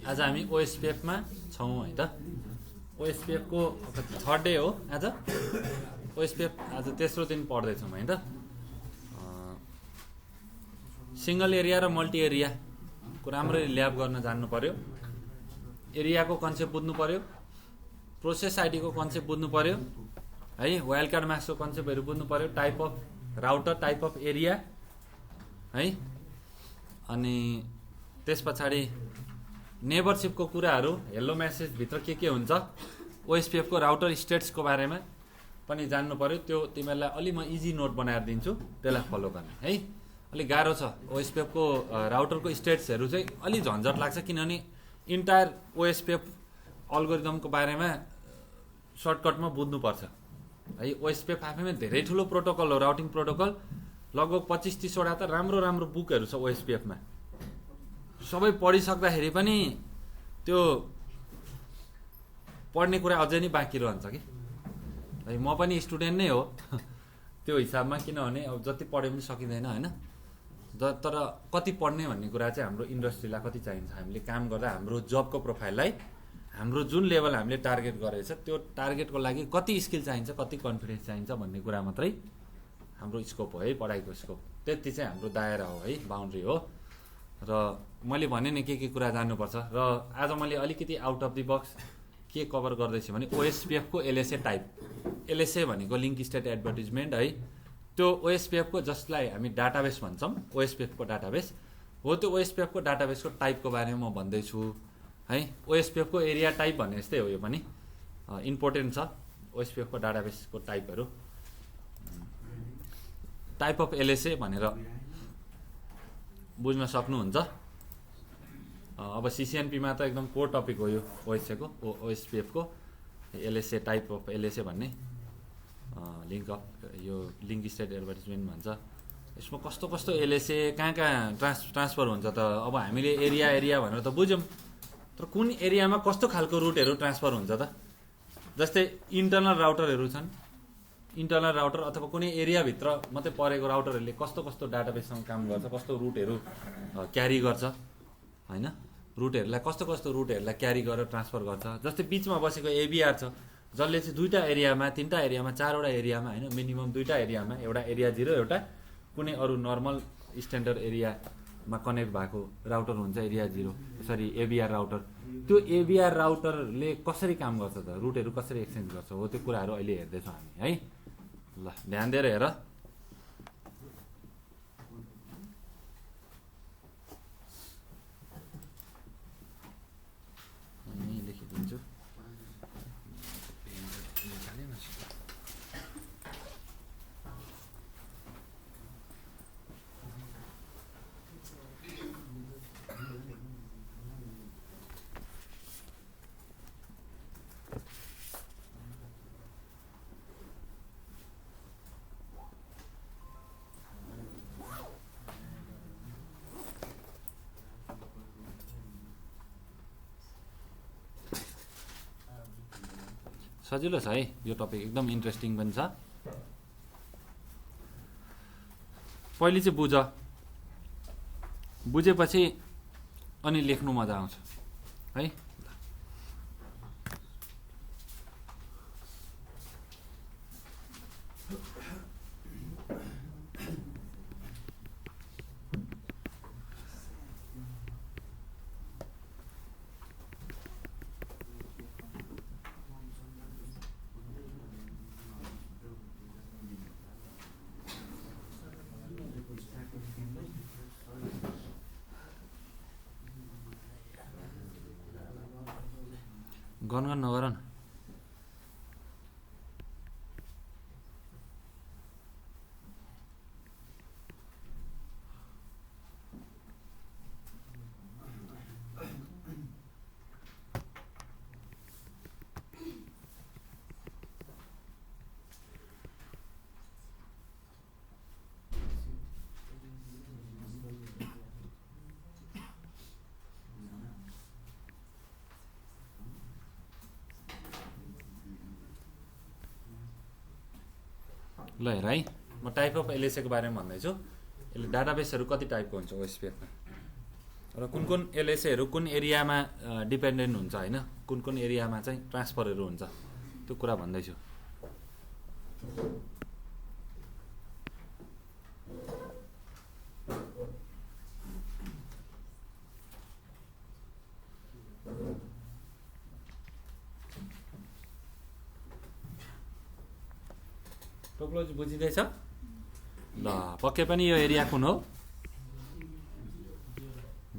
आज हामी ओएसपिएफमा छौँ है त। ओएसपिएफको थर्ड डे हो आज। ओएसपिएफ आज तेस्रो दिन पढ्दैछौँ है त। सिंगल एरिया र मल्टी एरियाको राम्ररी ल्याब गर्न जान्नु पर्यो। एरियाको कन्सेप्ट बुझ्नु पर्यो, प्रोसेस आइडीको कन्सेप्ट बुझ्नु पर्यो है, वाइल्ड कार्ड मास्कको कन्सेप्टहरू बुझ्नु पर्यो, type of router, type of area है। अनि त्यस पछाडि नेबरसिपको कुराहरू, हेलो मेसेज भित्र के हुन्छ, ओएसपिएफको राउटर स्टेट्सको बारेमा पनि जान्नु पर्यो। त्यो तिमीहरूलाई अलि म इजी नोट बनाएर दिन्छु, त्यसलाई फलो गर्ने है। अलि गाह्रो छ ओएसपिएफको राउटरको स्टेट्सहरू चाहिँ अलि झन्झट लाग्छ, किनभने इन्टायर ओएसपिएफ अल्गोरिदमको बारेमा सर्टकटमा बुझ्नुपर्छ है। ओएसपिएफ आफैमा धेरै ठुलो प्रोटोकल हो, राउटिङ प्रोटोकल। लगभग 25-30 वटा त राम्रो बुकहरू छ ओएसपिएफमा। सबै पढिसक्दाखेरि पनि त्यो पढ्ने कुरा अझै नै बाँकी रहन्छ कि है। म पनि स्टुडेन्ट नै हो त्यो हिसाबमा, किनभने अब जति पढे पनि सकिँदैन होइन। तर कति पढ्ने भन्ने कुरा चाहिँ हाम्रो इन्डस्ट्रीलाई कति चाहिन्छ, हामीले काम गर्दा हाम्रो जबको प्रोफाइललाई, हाम्रो जुन लेभल हामीले टार्गेट गरेको छ त्यो टार्गेटको लागि कति स्किल चाहिन्छ, कति कन्फिडेन्स चाहिन्छ भन्ने कुरा मात्रै हाम्रो स्कोप हो है, पढाइको स्कोप। त्यति चाहिँ हाम्रो दायरा हो है, बााउन्ड्री हो। र मैले भने नि के कुरा जान्नुपर्छ। र आज मैले अलिकति आउट अफ द बक्स के कभर गर्दैछु भने ओएसपिएफको एलएसए टाइप। एलएसए भनेको लिङ्क स्टेट एडभर्टिजमेन्ट है। त्यो ओएसपिएफको, जसलाई हामी डाटाबेस भन्छौँ, ओएसपिएफको डाटाबेस हो। त्यो ओएसपिएफको डाटाबेसको टाइपको बारेमा म भन्दैछु है। ओएसपिएफको एरिया टाइप भन्ने जस्तै हो, यो पनि इम्पोर्टेन्ट छ ओएसपिएफको डाटाबेसको टाइपहरू। टाइप अफ एलएसए भनेर बुझ्न सक्नुहुन्छ। अब सिसिएनपीमा त एकदम कोर टपिक हो यो ओएसपिएफको एलएसए, टाइप अफ एलएसए भन्ने लिङ्क स्टेट एडभर्टिजमेन्ट भन्छ। यसमा कस्तो एलएसए कहाँ ट्रान्सफर हुन्छ त। अब हामीले एरिया भनेर त बुझ्यौँ, तर कुन एरियामा कस्तो खालको रुटहरू ट्रान्सफर हुन्छ त। जस्तै इन्टरनल राउटरहरू छन्, इन्टरनल राउटर अथवा कुनै एरियाभित्र मात्रै परेको राउटरहरूले कस्तो डाटाबेससँग काम गर्छ, कस्तो रुटहरू क्यारी गर्छ होइन। रुटहरूलाई कस्तो रुटहरूलाई क्यारी गरेर ट्रान्सफर गर्छ। जस्तै बिचमा बसेको एबिआर छ, जसले चाहिँ 2टा एरियामा, 3टा एरियामा, 4वटा एरियामा होइन, मिनिमम 2टा एरियामा, एउटा एरिया 0, एउटा कुनै अरू नर्मल स्ट्यान्डर्ड एरियामा कनेक्ट भएको राउटर हुन्छ एरिया 0, एबिआर राउटर। त्यो एबिआर राउटरले कसरी काम गर्छ त, रुटहरू कसरी एक्सचेन्ज गर्छ हो, त्यो कुराहरू अहिले हेर्दैछौँ हामी है। ल ध्यान दिएर हेर। लेखिदिन्छु। सजिलो छ है यो टपिक, एकदम इन्ट्रेस्टिङ पनि छ। पहिले चाहिँ बुझेपछि अनि लेख्नु मजा आउँछ है। गनगन नगर न। ल हेर है, म टाइप अफ एलएसए को बारेमा भन्दैछु। यसले डाटाबेसहरू कति टाइपको हुन्छ ओएसपिएफमा। र कुन एलएसएहरू कुन एरियामा डिपेन्डेन्ट हुन्छ होइन, कुन एरियामा चाहिँ ट्रान्सफरहरू हुन्छ त्यो कुरा भन्दैछु। टोपोलोजी बुझिँदैछ ल? पक्कै पनि यो एरिया कुन हो?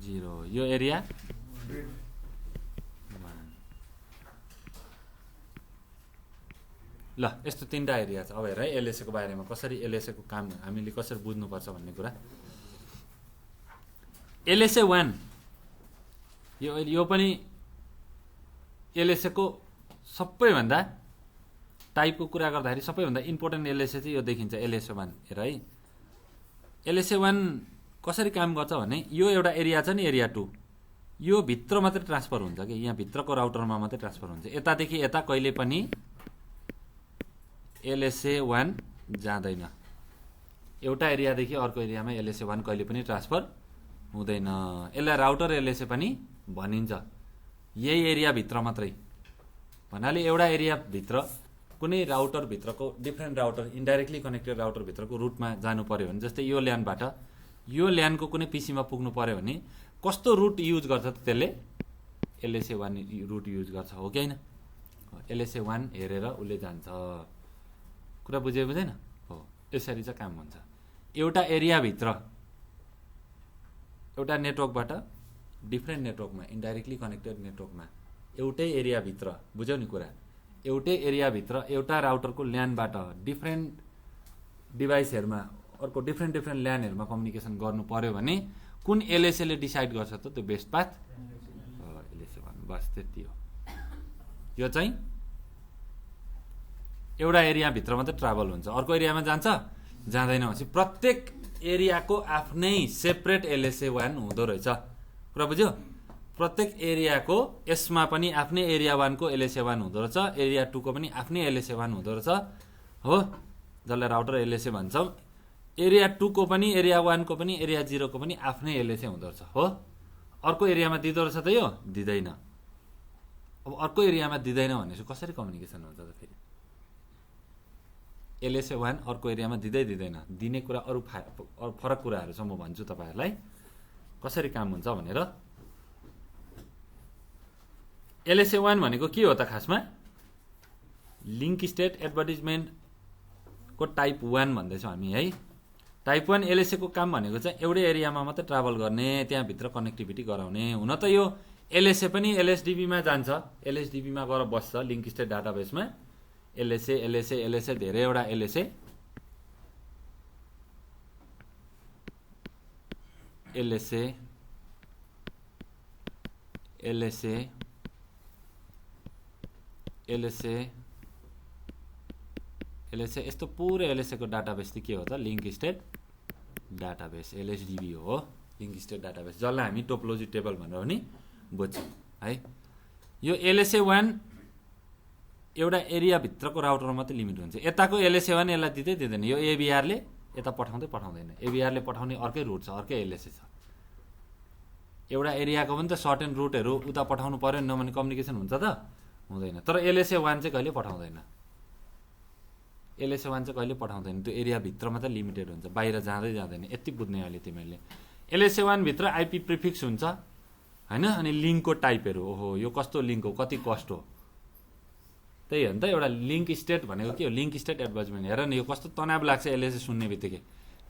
0। यो एरिया 1। ल यस्तो 3टा एरिया छ। अब हेर है एलएसए को बारेमा कसरी, एलएसए को काम हामीले कसरी बुझ्नुपर्छ भन्ने कुरा। एलएसए 1 यो पनि एलएसए को सबैभन्दा टाइपको कुरा गर्दाखेरि सबैभन्दा इम्पोर्टेन्ट एलएसए चाहिँ यो देखिन्छ, एलएसए 1। हेर है एलएसए 1 कसरी काम गर्छ भने यो एउटा एरिया छ नि, एरिया 2, यो भित्र मात्रै ट्रान्सफर हुन्छ कि यहाँ भित्रको राउटरमा मात्रै ट्रान्सफर हुन्छ। यतादेखि यता कहिले पनि एलएसए 1 जाँदैन। एउटा एरियादेखि अर्को एरियामा एलएसए 1 कहिले पनि ट्रान्सफर हुँदैन। यसलाई राउटर एलएसए पनि भनिन्छ। यही एरियाभित्र मात्रै भन्नाले एउटा एरियाभित्र कुनै राउटरभित्रको डिफ्रेन्ट राउटर, इन्डाइरेक्टली कनेक्टेड राउटरभित्रको रुटमा जानु पर्यो भने, जस्तै यो ल्यानबाट यो ल्यानको कुनै पिसीमा पुग्नु पर्यो भने कस्तो रुट युज गर्छ त त्यसले? एलएसए 1 रुट युज गर्छ, हो कि होइन? एलएसए 1 हेरेर उसले जान्छ। कुरा बुझे बुझेन? हो, यसरी चाहिँ काम हुन्छ। एउटा एरियाभित्र एउटा नेटवर्कबाट डिफ्रेन्ट नेटवर्कमा, इन्डाइरेक्टली कनेक्टेड नेटवर्कमा, एउटै एरियाभित्र, बुझ्यौ नि कुरा? एउटै एरियाभित्र एउटा राउटरको ल्यानबाट डिफ्रेन्ट डिभाइसहरूमा, अर्को डिफ्रेन्ट ल्यानहरूमा कम्युनिकेसन गर्नु पर्यो भने कुन एलएसएले डिसाइड गर्छ त त्यो बेस्ट पाथ? एलएसए 1। बस त्यति हो। यो चाहिँ एउटा एरियाभित्र मात्रै ट्राभल हुन्छ, अर्को एरियामा जान्छ जाँदैन भनेपछि प्रत्येक एरियाको आफ्नै सेपरेट एलएसए 1 हुँदो रहेछ। कुरा बुझ्यो? प्रत्येक एरियाको यसमा पनि आफ्नै एरिया 1 को एलएसए 1 हुँदो रहेछ, एरिया 2 को पनि आफ्नै एलएसए 1 हुँदो रहेछ, हो, जसलाई राउटर एलएसए भन्छौँ। एरिया 2 को पनि, एरिया 1 को पनि, एरिया 0 को पनि आफ्नै एलएसए हुँदो रहेछ, हो। अर्को एरियामा दिँदो रहेछ त यो? दिँदैन। अब अर्को एरियामा दिँदैन भनेपछि कसरी कम्युनिकेसन हुन्छ त फेरि? एलएसए 1 अर्को एरियामा दिँदैन। दिने कुरा अरू फरक कुराहरू छ, म भन्छु तपाईँहरूलाई कसरी काम हुन्छ भनेर। एलएसए 1 भनेको के हो त खासमा? लिङ्क स्टेट एडभर्टिजमेन्टको टाइप 1 भन्दैछौँ हामी है। टाइप 1 एलएसए को काम भनेको चाहिँ एउटै एरियामा मात्रै ट्राभल गर्ने, त्यहाँभित्र कनेक्टिभिटी गराउने। हुन त यो एलएसए पनि एलएसडिबीमा जान्छ, एलएसडिबीमा गएर बस्छ, लिङ्क स्टेट डाटाबेसमा। एलएसए धेरैवटा एलएसए यस्तो पुरै एलएसए को डाटाबेस चाहिँ के हो त? लिङ्क स्टेट डाटाबेस, एलएसडिबी हो, लिङ्क स्टेट डाटाबेस, जसलाई हामी टोपोलोजी टेबल भनेर पनि बुझ्छौँ है। यो एलएसए 1 एउटा एरियाभित्रको राउटरमा मात्रै लिमिट हुन्छ। यताको एलएसए 1 यसलाई दिँदैन। यो एबिआरले यता पठाउँदैन। एबिआरले पठाउने अर्कै रुट छ, अर्कै एलएसए छ। एउटा एरियाको पनि त सर्टेन रुटहरू उता पठाउनु पर्यो, नभने कम्युनिकेसन हुन्छ त? हुँदैन। तर एलएसए 1 चाहिँ कहिले पठाउँदैन। एलएसए 1 चाहिँ कहिले पठाउँदैन, त्यो एरियाभित्र मात्रै लिमिटेड हुन्छ, बाहिर जाँदैन। यति बुझ्ने अहिले तिमीहरूले। एलएसए 1 भित्र आइपी प्रिफिक्स हुन्छ होइन, अनि लिङ्कको टाइपहरू। ओहो, यो कस्तो लिङ्क हो, कति कस्ट हो, त्यही हो नि त। एउटा लिङ्क स्टेट भनेको के हो? Link state advertisement. हेर न, यो कस्तो तनाव लाग्छ एलएसए सुन्ने बित्तिकै।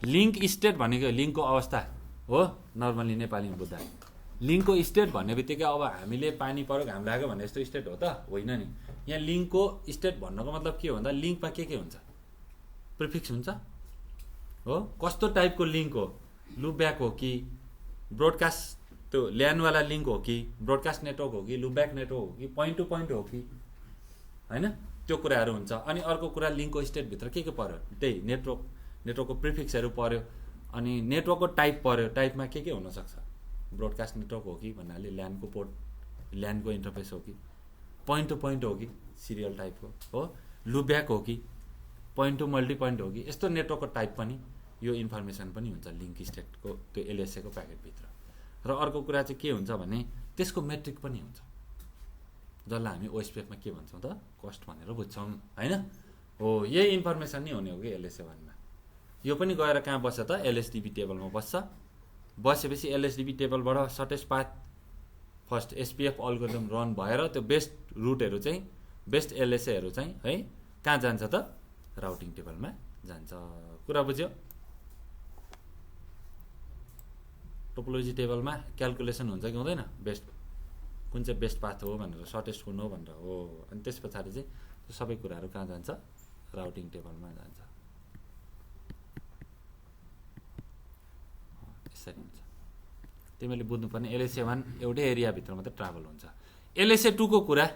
लिङ्क स्टेट भनेको लिङ्कको अवस्था हो, नर्मली नेपालीमा बुझ्दा। लिङ्कको स्टेट भन्ने बित्तिकै अब हामीले पानी पऱ्यो, घाम लाग्यो भने यस्तो स्टेट हो त? होइन नि। यहाँ लिङ्कको स्टेट भन्नको मतलब के हो भन्दा लिङ्कमा के हुन्छ? प्रिफिक्स हुन्छ, हो। कस्तो टाइपको लिङ्क हो? लुपब्याक हो कि ब्रोडकास्ट, त्यो ल्यानवाला लिङ्क हो कि ब्रोडकास्ट नेटवर्क हो कि लुपब्याक नेटवर्क हो कि पोइन्ट टु पोइन्ट हो कि होइन, त्यो कुराहरू हुन्छ। अनि अर्को कुरा लिङ्कको स्टेटभित्र के पर्यो? त्यही नेटवर्कको प्रिफिक्सहरू पर्यो, अनि नेटवर्कको टाइप पर्यो। टाइपमा के हुनसक्छ? ब्रोडकास्ट नेटवर्क हो कि भन्नाले ल्यानको पोर्ट, ल्यानको इन्टरफेस हो कि पोइन्ट टु पोइन्ट हो कि सिरियल टाइपको हो, लुपब्याक हो कि पोइन्ट टु मल्टी पोइन्ट हो कि, यस्तो नेटवर्कको टाइप पनि, यो इन्फर्मेसन पनि हुन्छ लिङ्क स्टेटको त्यो एलएसए को प्याकेटभित्र। र अर्को कुरा चाहिँ के हुन्छ भने त्यसको मेट्रिक पनि हुन्छ, जसलाई हामी ओएसपिएफमा के भन्छौँ त, कस्ट भनेर बुझ्छौँ होइन। हो यही इन्फर्मेसन नै हुने हो कि LSA1 मा। यो पनि गएर कहाँ बस्छ त, LSDB टेबलमा बस्छ। बसेपछि LSDB टेबलबाट shortest path first SPF algorithm run भएर त्यो बेस्ट रुटहरू चाहिँ, बेस्ट LSAहरू चाहिँ है कहाँ जान्छ त, राउटिङ टेबलमा जान्छ। कुरा बुझ्यो। टोपोलोजी टेबलमा क्यालकुलेसन हुन्छ कि हुँदैन, बेस्ट कुन चाहिँ बेस्ट पाथ हो भनेर, सर्टेस्ट कुन हो भनेर हो। अनि त्यस पछाडि चाहिँ त्यो सबै कुराहरू कहाँ जान्छ, राउटिङ टेबलमा जान्छ। यसरी हुन्छ। तिमीले बुझ्नुपर्ने LSA1 एउटै एरियाभित्र मात्रै ट्राभल हुन्छ। LSA2 को कुरा,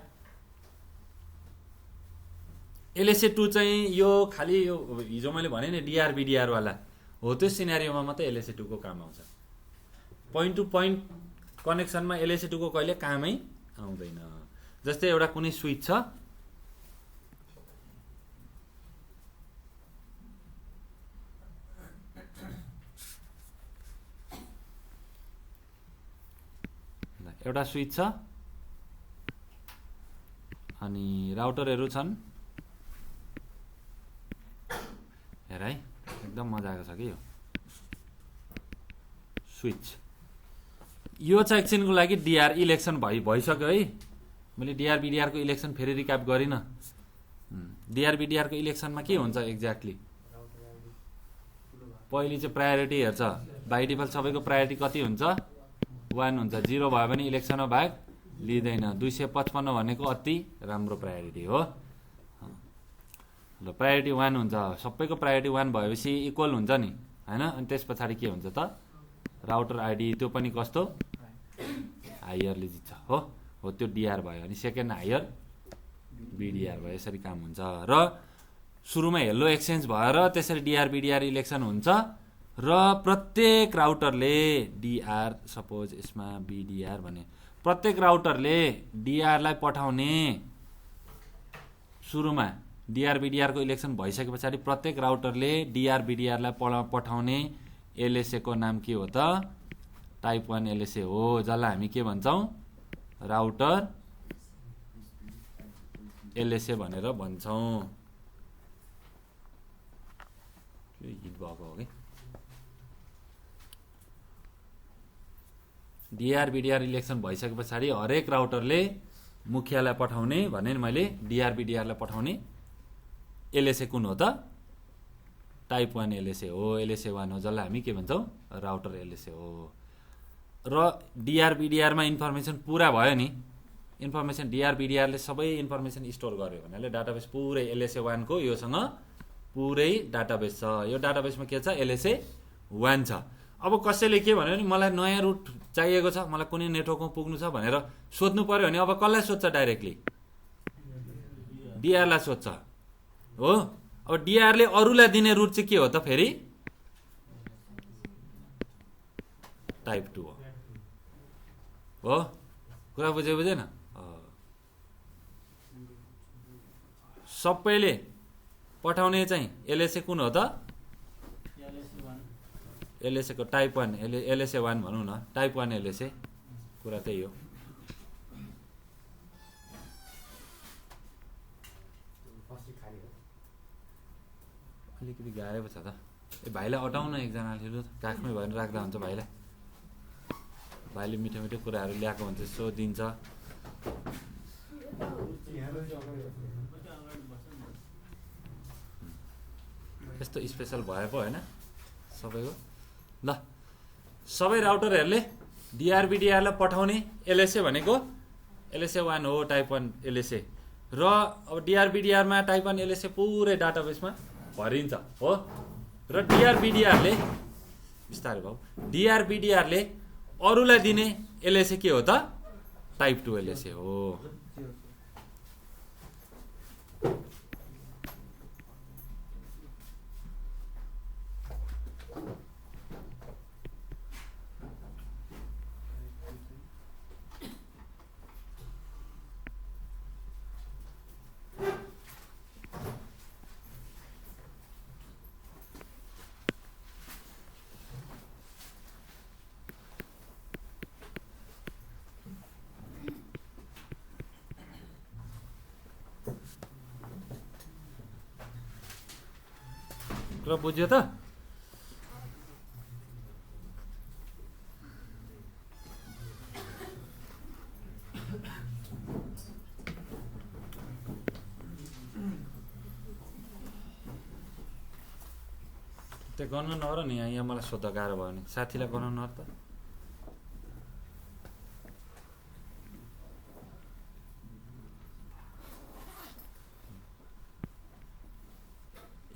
LSA2 चाहिँ यो खालि यो हिजो मैले भने नि DRBDR वाला हो, त्यो सिनेरियोमा मात्रै LSA2 को काम आउँछ। पोइन्ट टु पोइन्ट कनेक्सनमा LSA2 को कहिले कामै आउँदैन। जस्तै एउटा कुनै स्विच छ, एउटा स्विच छ अनि राउटरहरू छन्। हेर है एकदम मजा आएको छ कि यो स्विच। यो चाहिँ एकछिनको लागि डिआर इलेक्सन भइसक्यो है। मैले DRBDR को इलेक्सन फेरि रिक्याप गरिनँ। DRBDR को इलेक्सनमा के हुन्छ एक्ज्याक्टली, पहिले चाहिँ प्रायोरिटी हेर्छ। बाइ डिफल्ट सबैको प्रायोरिटी कति हुन्छ, 1 हुन्छ। 0 भयो भने इलेक्सनमा भाग लिँदैन। 255 भनेको अति राम्रो प्रायोरिटी हो। ल प्रायोरिटी 1 हुन्छ, सबैको प्रायोरिटी 1 भएपछि इक्वल हुन्छ नि हैन। अनि त्यस पछाडि के हुन्छ त, राउटर आइडी त्यो पनि कस्तो हायरले जित्छ हो। हो त्यो डिआर भयो अनि सेकेन्ड हायर BDR भयो। यसरी काम हुन्छ। र सुरुमा हेलो एक्सचेन्ज भएर त्यसरी DRBDR इलेक्सन हुन्छ र प्रत्येक राउटरले DR, सपोज यसमा BDR भने प्रत्येक राउटरले DR लाई पठाउने, सुरुमा DRBDR को इलेक्सन भइसके पछाडि प्रत्येक राउटरले DRBDR लाई पठाउने LSA को नाम के हो त, टाइप 1 LSA हो, जसलाई हामी के भन्छौँ, राउटर LSA भनेर भन्छौँ। यो हिट भएको हो कि DRBDR इलेक्सन भइसके पछाडि हरेक राउटरले मुखियालाई पठाउने भने नि मैले, DRBDR लाई पठाउने LSA कुन हो त, टाइप 1 LSA हो, LSA1 हो, जसलाई हामी के भन्छौँ, राउटर LSA हो। र DRBDR मा इन्फर्मेसन पुरा भयो नि, इन्फर्मेसन DRBDR ले सबै इन्फर्मेसन स्टोर गर्यो भन्नाले डाटाबेस पुरै LSA1 को योसँग पुरै डाटाबेस छ। यो डाटाबेसमा के छ, LSA1 छ। अब कसैले के भन्यो नि, मलाई नयाँ रुट चाहिएको छ, मलाई कुनै नेटवर्कमा पुग्नु छ भनेर सोध्नु पर्यो भने अब कसलाई सोध्छ, डाइरेक्टली DR लाई सोध्छ हो। अब DR ले अरूलाई दिने रुट चाहिँ के हो त, फेरि टाइप 2 हो। कुरा बुझेन? सबैले पठाउने चाहिँ LSA कुन हो त, LSA को टाइप 1 LSA1 भनौँ न, टाइप 1 LSA। कुरा त्यही हो। अलिकति गाह्रो पो छ त। ए भाइलाई अटाउन एकजनाले लु काखमै भएर राख्दा हुन्छ। भाइले मिठो मिठो कुराहरू ल्याएको हुन्छ, सो दिन्छ। यस्तो स्पेसल भयो पो होइन सबैको। ल सबै राउटरहरूले DRBDR लाई पठाउने LSA भनेको LSA1 हो, टाइप 1 LSA। र अब DRBDR मा टाइप 1 LSA पुरै डाटाबेसमा भरिन्छ हो। र DRBDR ले बिस्तारै भाउ, DRBDR ले अरूलाई दिने LSA के हो त, टाइप 2 LSA हो। कुरा बुझ्यो त? त्यो गर्न नर नि यहाँ मलाई सोध्दा गाह्रो भयो नि साथीलाई गर्न नर त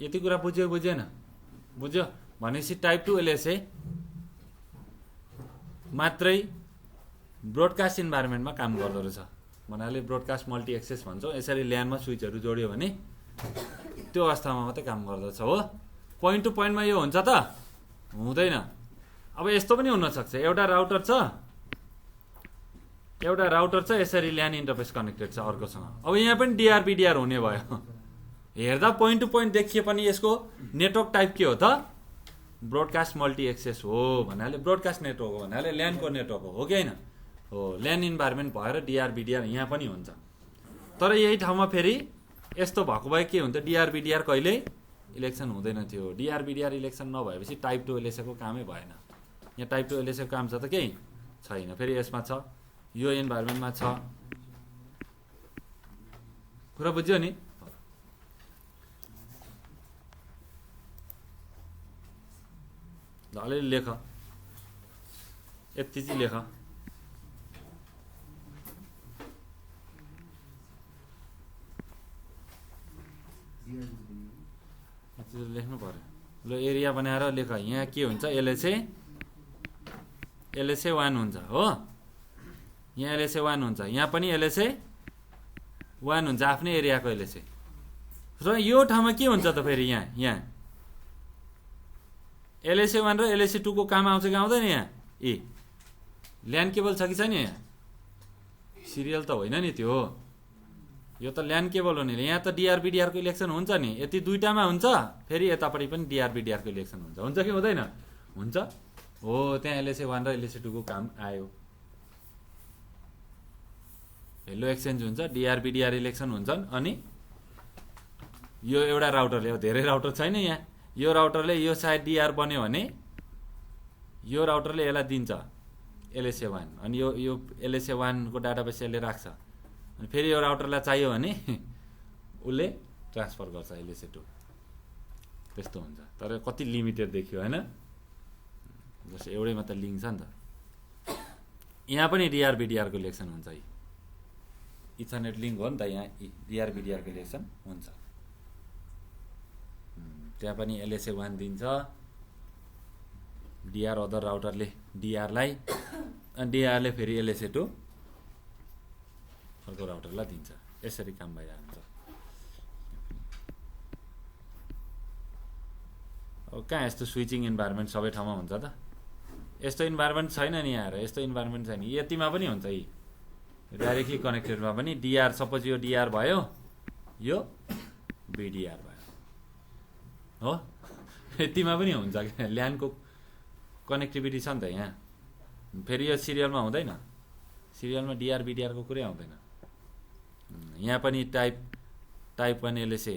यति कुरा बुझ्यो बुझेन बुझ्यो भनेपछि टाइप 2 एलएसए मात्रै ब्रोडकास्ट इन्भाइरोमेन्टमा काम गर्दो रहेछ भन्नाले ब्रोडकास्ट मल्टी एक्सेस भन्छौँ यसरी ल्यानमा स्विचहरू जोड्यो भने त्यो अवस्थामा मात्रै काम गर्दछ हो पोइन्ट टु पोइन्टमा यो हुन्छ त हुँदैन अब यस्तो पनि हुनसक्छ एउटा राउटर छ यसरी ल्यान इन्टरफेस कनेक्टेड छ अर्कोसँग अब यहाँ पनि डिआरबिडिआर हुने भयो हेर्दा पोइन्ट टु पोइन्ट देखिए पनि यसको नेटवर्क टाइप के हो त ब्रोडकास्ट मल्टी एक्सेस हो भन्नाले ब्रोडकास्ट नेटवर्क हो भन्नाले ल्यानको नेटवर्क हो कि होइन हो ल्यान इन्भाइरोमेन्ट भएर डिआरबिडिआर यहाँ पनि हुन्छ तर यही ठाउँमा फेरि यस्तो भएको भए के हुन्थ्यो डिआरबिडिआर कहिल्यै इलेक्सन हुँदैन थियो डिआरबिडिआर इलेक्सन नभएपछि टाइप 2 एलएसएको कामै भएन यहाँ टाइप 2 एलएसएको काम छ त केही छैन फेरि यसमा छ यो इन्भाइरोमेन्टमा छ कुरा बुझ्यो नि अलिअलि लेख यति चाहिँ लेख लेख्नु पर्यो ल एरिया बनाएर लेख यहाँ के हुन्छ एलएसए 1 हुन्छ हो यहाँ एलएसए 1 हुन्छ यहाँ पनि एलएसए 1 हुन्छ आफ्नै एरियाको एलएसए र यो ठाउँमा के हुन्छ त फेरि यहाँ एलएसए 1 र एलएसए 2 को काम आउँछ कि आउँदैन यहाँ ल्यान केबल छ कि छैन यहाँ सिरियल त होइन नि त्यो यो त ल्यान केबल हो नि यहाँ त डिआरबिडिआर को इलेक्सन हुन्छ नि यति दुईटामा हुन्छ फेरि यतापट्टि पनि डिआरबिडिआर को इलेक्सन हुन्छ कि हुँदैन हुन्छ हो त्यहाँ एलएसए 1 र एलएसए 2 को काम आयो हेलो एक्सचेन्ज हुन्छ डिआरबिडिआर इलेक्सन हुन्छन् अनि यो एउटा राउटरले धेरै राउटर छैन यहाँ यो राउटरले यो सायद डिआर बन्यो भने यो राउटरले यसलाई दिन्छ एलएसए 1 अनि यो एलएसए 1 को डाटाबेस यसले राख्छ अनि फेरि यो राउटरलाई चाहियो भने उसले ट्रान्सफर गर्छ एलएसए 2 त्यस्तो हुन्छ तर कति लिमिटेड देखियो हैन जस्तो एउटै मात्र लिङ्क छ नि त यहाँ पनि डिआरबिडिआर को इलेक्सन हुन्छ इथरनेट लिङ्क हो नि त यहाँ डिआरबिडिआर को इलेक्सन हुन्छ त्यहाँ पनि एलएसए 1 दिन्छ डिआर अदर राउटरले डिआरलाई अनि डिआरले फेरि एलएसए 2 अर्को राउटरलाई दिन्छ यसरी काम भइरहन्छ अब कहाँ यस्तो स्विचिङ इन्भाइरोमेन्ट सबै ठाउँमा हुन्छ त यस्तो इन्भाइरोमेन्ट छैन नि यहाँ यस्तो इन्भाइरोमेन्ट छैन यतिमा पनि हुन्छ डाइरेक्टली कनेक्टेडमा पनि डिआर सपोज यो डिआर भयो यो बिडिआर भयो हो यतिमा पनि हुन्छ ल्यानको कनेक्टिभिटी छ नि त यहाँ फेरि यो सिरियलमा हुँदैन सिरियलमा डिआरबिडिआर को कुरै आउँदैन यहाँ पनि टाइप 1 एलएसए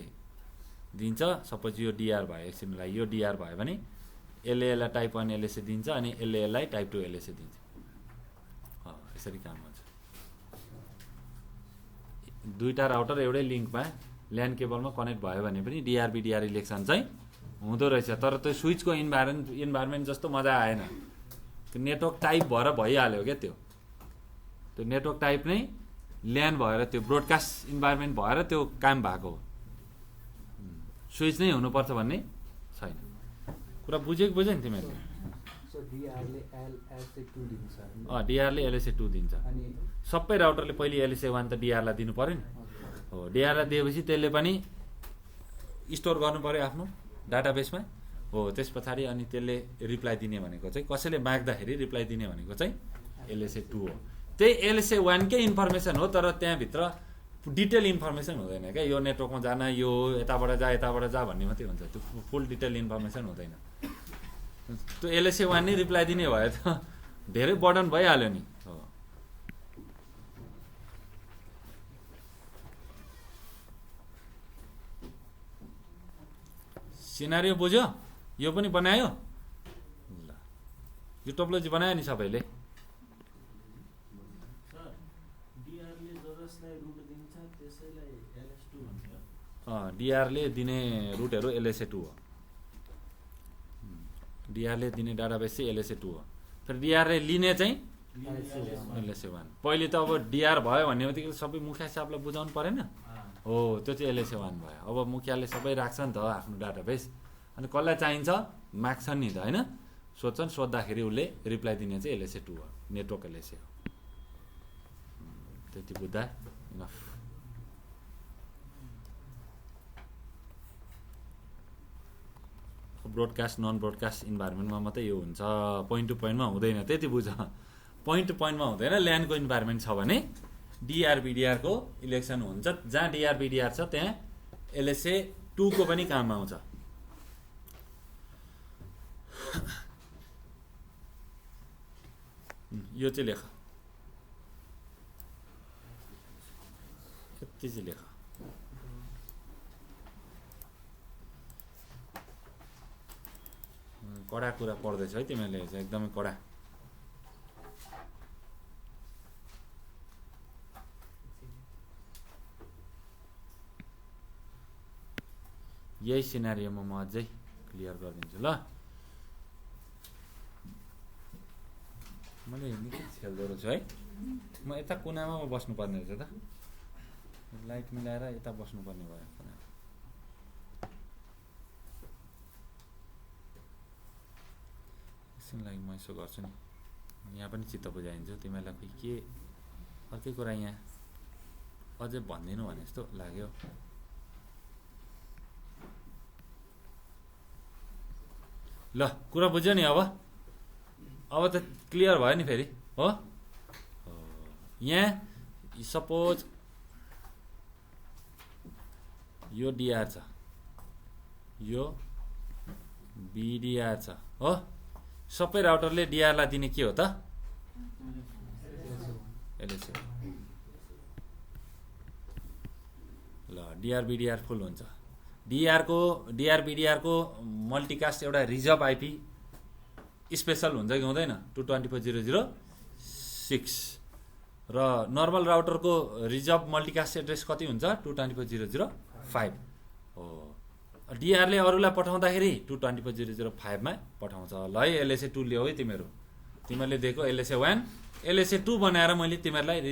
दिन्छ सपोज यो डिआर भयो एकछिनलाई यो डिआर भयो भने एलएलाई टाइप 1 एलएसए दिन्छ अनि एलएलाई टाइप 2 एलएसए दिन्छ यसरी काम हुन्छ दुईटा राउटर एउटै लिङ्कमा ल्यान केबलमा कनेक्ट भयो भने पनि डिआरबिडिआर इलेक्सन चाहिँ हुँदो रहेछ तर त्यो स्विचको इन्भाइरोमेन्ट जस्तो मजा आएन त्यो नेटवर्क टाइप भएर भइहाल्यो क्या त्यो नेटवर्क टाइप नै ल्यान भएर त्यो ब्रोडकास्ट इन्भाइरोमेन्ट भएर त्यो काम भएको हो स्विच नै हुनुपर्छ भन्ने छैन कुरा बुझेको बुझ्यो नि तिमीहरूले डिआरले एलएसए 2 दिन्छ सबै राउटरले पहिले एलएसए 1 त डिआरलाई दिनु पर्यो नि हो डिआरलाई दिएपछि त्यसले पनि स्टोर गर्नु पर्यो आफ्नो डाटाबेसमा हो त्यस पछाडि अनि त्यसले रिप्लाई दिने भनेको चाहिँ कसैले माग्दाखेरि रिप्लाई दिने भनेको चाहिँ एलएसए 2 हो त्यही एलएसए 1 कै इन्फर्मेसन हो तर त्यहाँभित्र डिटेल इन्फर्मेसन हुँदैन क्या यो नेटवर्कमा जान यो यताबाट जा भन्ने मात्रै हुन्छ त्यो फुल डिटेल इन्फर्मेसन हुँदैन त्यो एलएसए 1 नै रिप्लाई दिने भयो त धेरै बर्डन भइहाल्यो नि हो सिनारियो बुझ्यो? यो पनि बनायो? ल यो टोपोलोजी बनायो नि सबैले? डिआरले दिने रुटहरू LSA2 हो। डिआरले दिने डाटाबेस चाहिँ LSA2 हो। फेरि डिआरले लिने चाहिँ LSA1। पहिले त अब डिआर भयो भन्ने बित्तिकै सबै मुखिया साहबलाई बुझाउनु परेन? हो, त्यो चाहिँ LSA1 भयो। अब मुखियाले सबै राख्छ नि त आफ्नो डाटाबेस। अनि कसलाई चाहिन्छ माग्छन् नि त होइन, सोध्छन्, सोद्धाखेरि उसले रिप्लाई दिने चाहिँ LSA2 हो, नेटवर्क LSA हो। त्यति बुझ्दा इनफ। ब्रोडकास्ट नन ब्रोडकास्ट इन्भाइरोमेन्टमा मात्रै यो हुन्छ, पोइन्ट टु पोइन्टमा हुँदैन, त्यति बुझ। पोइन्ट टु पोइन्टमा हुँदैन। ल्यान्डको इन्भाइरोमेन्ट छ भने DRBDR को इलेक्सन हुन्छ, जहाँ DRBDR छ त्यहाँ LSA2 को पनि काम आउँछ। यो चाहिँ लेख, यति चाहिँ लेख। कडा कुरा पढ्दैछ है तिमीहरूले चाहिँ, एकदमै कडा। यही सिनारियोमा म अझै क्लियर गरिदिन्छु ल। मैले निकै खेल्दो रहेछु है। म यता कुनामा बस्नुपर्ने रहेछ त, लाइट मिलाएर यता बस्नुपर्ने भयो कुनामा। एकछिनलाई म यसो गर्छु नि, यहाँ पनि चित्त बुझाइदिन्छु तिमीहरूलाई। खोइ के अर्कै कुरा यहाँ अझै भनिदिनु भने जस्तो लाग्यो। ल कुरा बुझ्यो नि? अब त क्लियर भयो नि फेरि हो। यहाँ सपोज यो डिआर छ, यो बिडिआर छ हो। सबै राउटरले डिआरलाई दिने के हो त? LSA। ल डिआर फुल हुन्छ। डिआर को मल्टिकास्ट एउटा रिजर्भ आइपी स्पेसल हुन्छ कि हुँदैन? 224.0.0.6 र नर्मल राउटरको रिजर्भ मल्टिकास्ट एड्रेस कति हुन्छ? 224.0.0.5 हो। डिआरले अरूलाई पठाउँदाखेरि 224.0.0.5 मा पठाउँछ। ल है LSA2 ल्याऊ है तिमीहरूले दिएको LSA1 LSA2 बनाएर मैले तिमीहरूलाई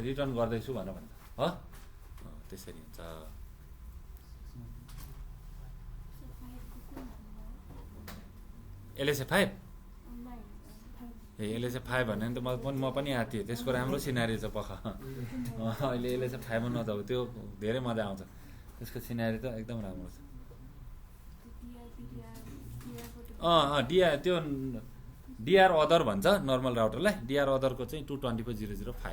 रिटर्न गर्दैछु भनेर भन्छ हो। त्यसरी हुन्छ। LSA5 ए LSA5 भने त म पनि आएको थिएँ। त्यसको राम्रो सिनारी छ पख। अहिले LSA5 मा नजाऊ, त्यो धेरै मजा आउँछ। त्यसको सिनारी त एकदम राम्रो छ। त्यो डिआर अदर भन्छ नर्मल राउटरलाई। डिआर अदरको चाहिँ 224.0.0.5 हो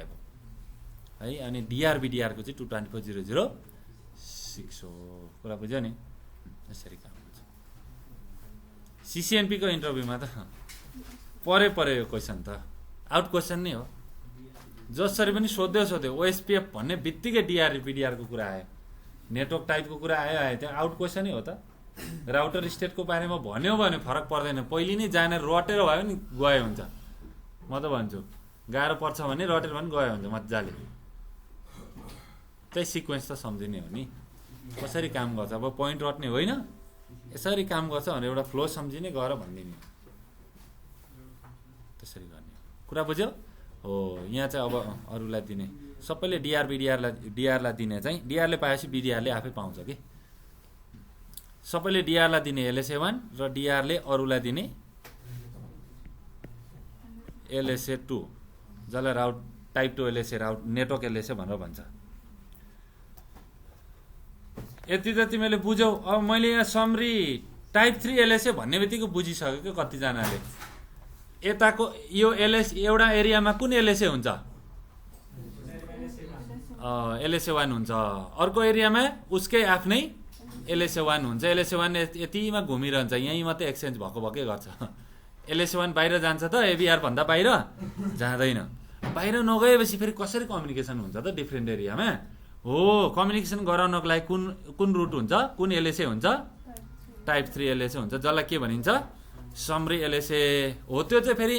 है। अनि DRBDR को चाहिँ 224.0.0.6 हो। कुरा बुझ्यो नि? यसरी काम हुन्छ। CCNP को इन्टरभ्यूमा त परे यो क्वेसन त आउट क्वेसन नै हो। जसरी पनि सोध्यो OSPF भन्ने बित्तिकै DRBDR को कुरा आयो, नेटवर्क टाइपको कुरा आयो। त्यहाँ आउट क्वेसनै हो त। राउटर स्टेटको बारेमा भन्यो भने फरक पर्दैन। पहिले नै जानेर रटेर भयो नि गयो हुन्छ। म त भन्छु गाह्रो पर्छ भने रटेर पनि गयो हुन्छ मजाले। त्यही सिक्वेन्स त सम्झिने हो नि, कसरी काम गर्छ। अब पोइन्ट रट्ने होइन, यसरी काम गर्छ भनेर एउटा फ्लो सम्झिने, गएर भनिदिने, त्यसरी गर्ने। कुरा बुझ्यो? हो। यहाँ चाहिँ अब अरूलाई दिने सबैले डिआरलाई दिने चाहिँ डिआरले पाएपछि बिडिआरले आफै पाउँछ कि। सबैले डिआरलाई दिने LSA1 र डिआरले अरूलाई दिने LSA2, जसलाई राउट टाइप 2 LSA राउट नेटवर्क LSA भनेर भन्छ। यति त तिमीले बुझ्यौ। अब मैले यहाँ समरी टाइप 3 LSA भन्ने बित्तिकै बुझिसक्यो क्या कतिजनाले। यताको यो एउटा एरियामा कुन LSA हुन्छ? LSA1 हुन्छ। अर्को एरियामा उसकै आफ्नै LSA1 हुन्छ। LSA1 यतिमा घुमिरहन्छ, यहीँ मात्रै एक्सचेन्ज भएकै गर्छ। LSA1 बाहिर जान्छ त? ABR भन्दा बाहिर जाँदैन। बाहिर नगएपछि फेरि कसरी कम्युनिकेसन हुन्छ त डिफ्रेन्ट एरियामा? हो, कम्युनिकेसन गराउनको लागि कुन रुट हुन्छ, कुन LSA हुन्छ? टाइप 3 एलएसए हुन्छ, जसलाई के भनिन्छ समरी एलएसए हो। त्यो चाहिँ फेरि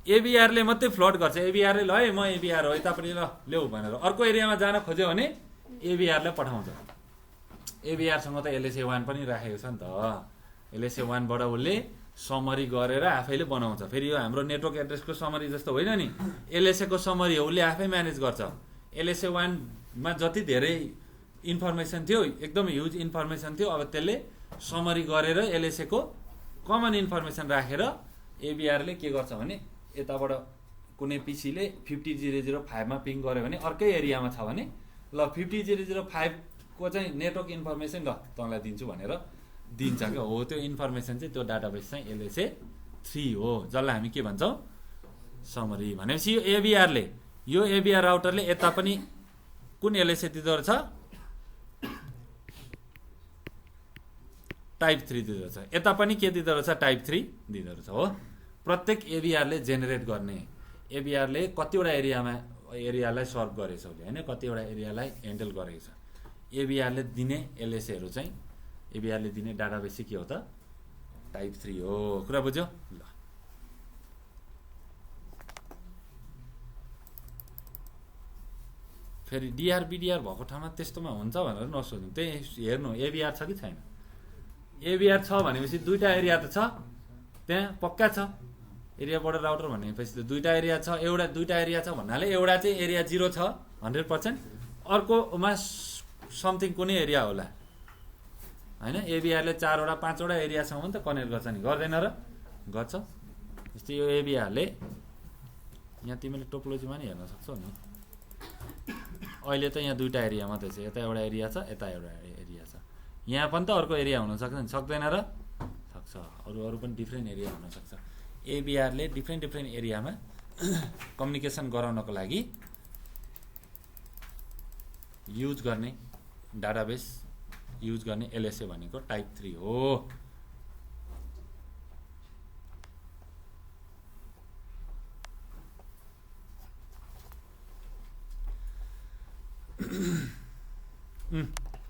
एबिआरले मात्रै फ्लोट गर्छ। एबिआरले ल है म एबिआर हो यतापट्टि ल ल्याऊ भनेर अर्को एरियामा जान खोज्यो भने एबिआरले पठाउँछ। एबिआरसँग त एलएसए 1 पनि राखेको छ नि त। एलएसए 1 बाट उसले समरी गरेर आफैले बनाउँछ। फेरि यो हाम्रो नेटवर्क एड्रेसको समरी जस्तो होइन नि, एलएसए को समरी हो, उसले आफै म्यानेज गर्छ। एलएसए 1 मा जति धेरै इन्फर्मेसन थियो, एकदम ह्युज इन्फर्मेसन थियो, अब त्यसले समरी गरेर एलएसए को कमन इन्फर्मेसन राखेर एबिआरले के गर्छ भने यताबाट कुनै पिसीले 50005 मा पिङ गर्यो भने अर्कै एरियामा छ भने ल 50005 को चाहिँ नेटवर्क इन्फर्मेसन ल तँलाई दिन्छु भनेर दिन्छ क्या हो। त्यो इन्फर्मेसन चाहिँ त्यो डाटाबेस चाहिँ एलएसए 3 हो, जसलाई हामी के भन्छौँ समरी। भनेपछि यो एबिआरले, यो एबिआर राउटरले यता पनि कुन एलएसए दिँदो रहेछ टाइप 3 दिँदो रहेछ, यता पनि के दिँदो रहेछ टाइप 3 दिँदो रहेछ हो। प्रत्येक एबिआरले जेनेरेट गर्ने, एबिआरले कतिवटा एरियालाई सर्भ गरेछ उसले होइन, कतिवटा एरियालाई ह्यान्डल गरेको छ। एबिआरले दिने एलएसएहरू चाहिँ एबिआरले दिने डाटाबेस चाहिँ के हो त टाइप 3 हो। कुरा बुझ्यो ल। फेरि डिआर बिडिआर भएको ठाउँमा त्यस्तोमा हुन्छ भनेर नसोच्नु, त्यही हेर्नु एबिआर छ कि छैन। एबिआर छ भनेपछि दुईटा एरिया त छ त्यहाँ पक्का छ। एरिया बोर्डर राउटर भनेपछि त दुईटा एरिया छ, दुईटा एरिया छ भन्नाले एउटा चाहिँ एरिया 0 छ 100%, अर्कोमा समथिङ कुनै एरिया होला होइन। एबिआरले 4 वटा 5 वटा एरियासम्म त कनेक्ट गर्छ नि, गर्दैन र गर्छ। जस्तै यो एबिआरले यहाँ तिमीले टोपोलोजीमा नि हेर्न सक्छौ नि, अहिले त यहाँ दुईटा एरिया मात्रै छ, यता एउटा एरिया छ यता एउटा एरिया छ। यहाँ पनि त अर्को एरिया हुन सक्छ नि, सक्दैन र सक्छ। अरू पनि डिफ्रेन्ट एरिया हुन सक्छ। एबिआरले डिफ्रेन्ट एरियामा कम्युनिकेसन गराउनको लागि युज गर्ने डाटाबेस युज गर्ने एलएसए भनेको टाइप 3 हो।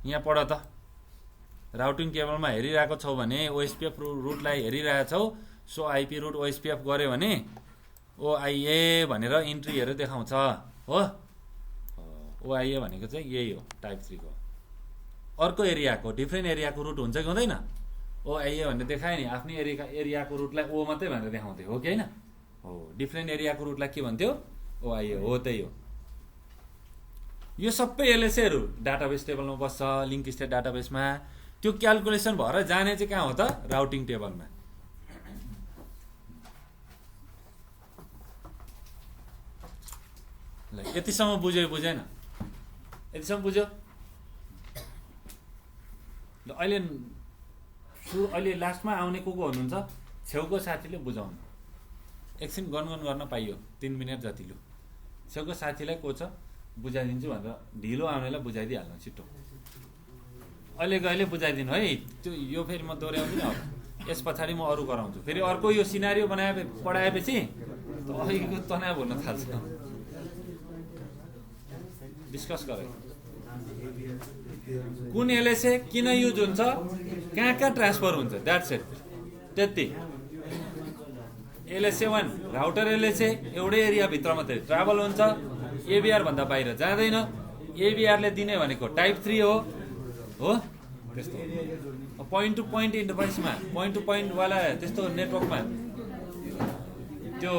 यहाँ पढ त, राउटिङ टेबलमा हेरिरहेको छौ भने ओएसपीएफ रुटलाई हेरिरहेको छौ, सो आइपी रुट ओएसपीएफ गऱ्यो भने ओआइए भनेर इन्ट्रीहरू देखाउँछ हो। ओआइए भनेको चाहिँ यही हो टाइप 3 को। अर्को एरियाको डिफ्रेन्ट एरियाको रुट हुन्छ कि हुँदैन, ओआइए भनेर देखायो नि, आफ्नै एरियाको रुटलाई ओ मात्रै भनेर देखाउँथ्यो हो कि होइन हो। डिफ्रेन्ट एरियाको रुटलाई के भन्थ्यो ओआइए हो, त्यही हो। यो सबै एलएसएहरू डाटाबेस टेबलमा बस्छ, लिङ्क स्टेट डाटाबेसमा। त्यो क्यालकुलेसन भएर जाने चाहिँ कहाँ हो त राउटिङ टेबलमा। ल यतिसम्म बुझ्यो बुझेन, यतिसम्म बुझ्यो ल। अहिले लास्टमा आउने को हुनुहुन्छ छेउको साथीले बुझाउनु, एकछिन गनगन गर्न पाइयो 3 मिनट जति लु। छेउको साथीलाई को छ बुझाइदिन्छु भनेर ढिलो आउनेलाई बुझाइदिइहाल्नु छिट्टो। अहिले बुझाइदिनु है, त्यो यो फेरि म दोहोऱ्याउँदिनँ अब, यस पछाडि म अरू गराउँछु। फेरि अर्को यो सिनारियो पढाएपछि अहिलेको तनाव हुन थाल्छ। डिस्कस गरे कुन एलएसए किन युज हुन्छ, कहाँ ट्रान्सफर हुन्छ, द्याट्स इट, त्यति। एलएसए 1 राउटर एलएसए एउटै एरियाभित्र मात्रै ट्राभल हुन्छ, एबिआर भन्दा बाहिर जाँदैन। एबिआरले दिने भनेको टाइप 3 हो त्यस्तो। पोइन्ट टु पोइन्ट इन्टरफेसमा, पोइन्ट टु पोइन्ट वाला त्यस्तो नेटवर्कमा त्यो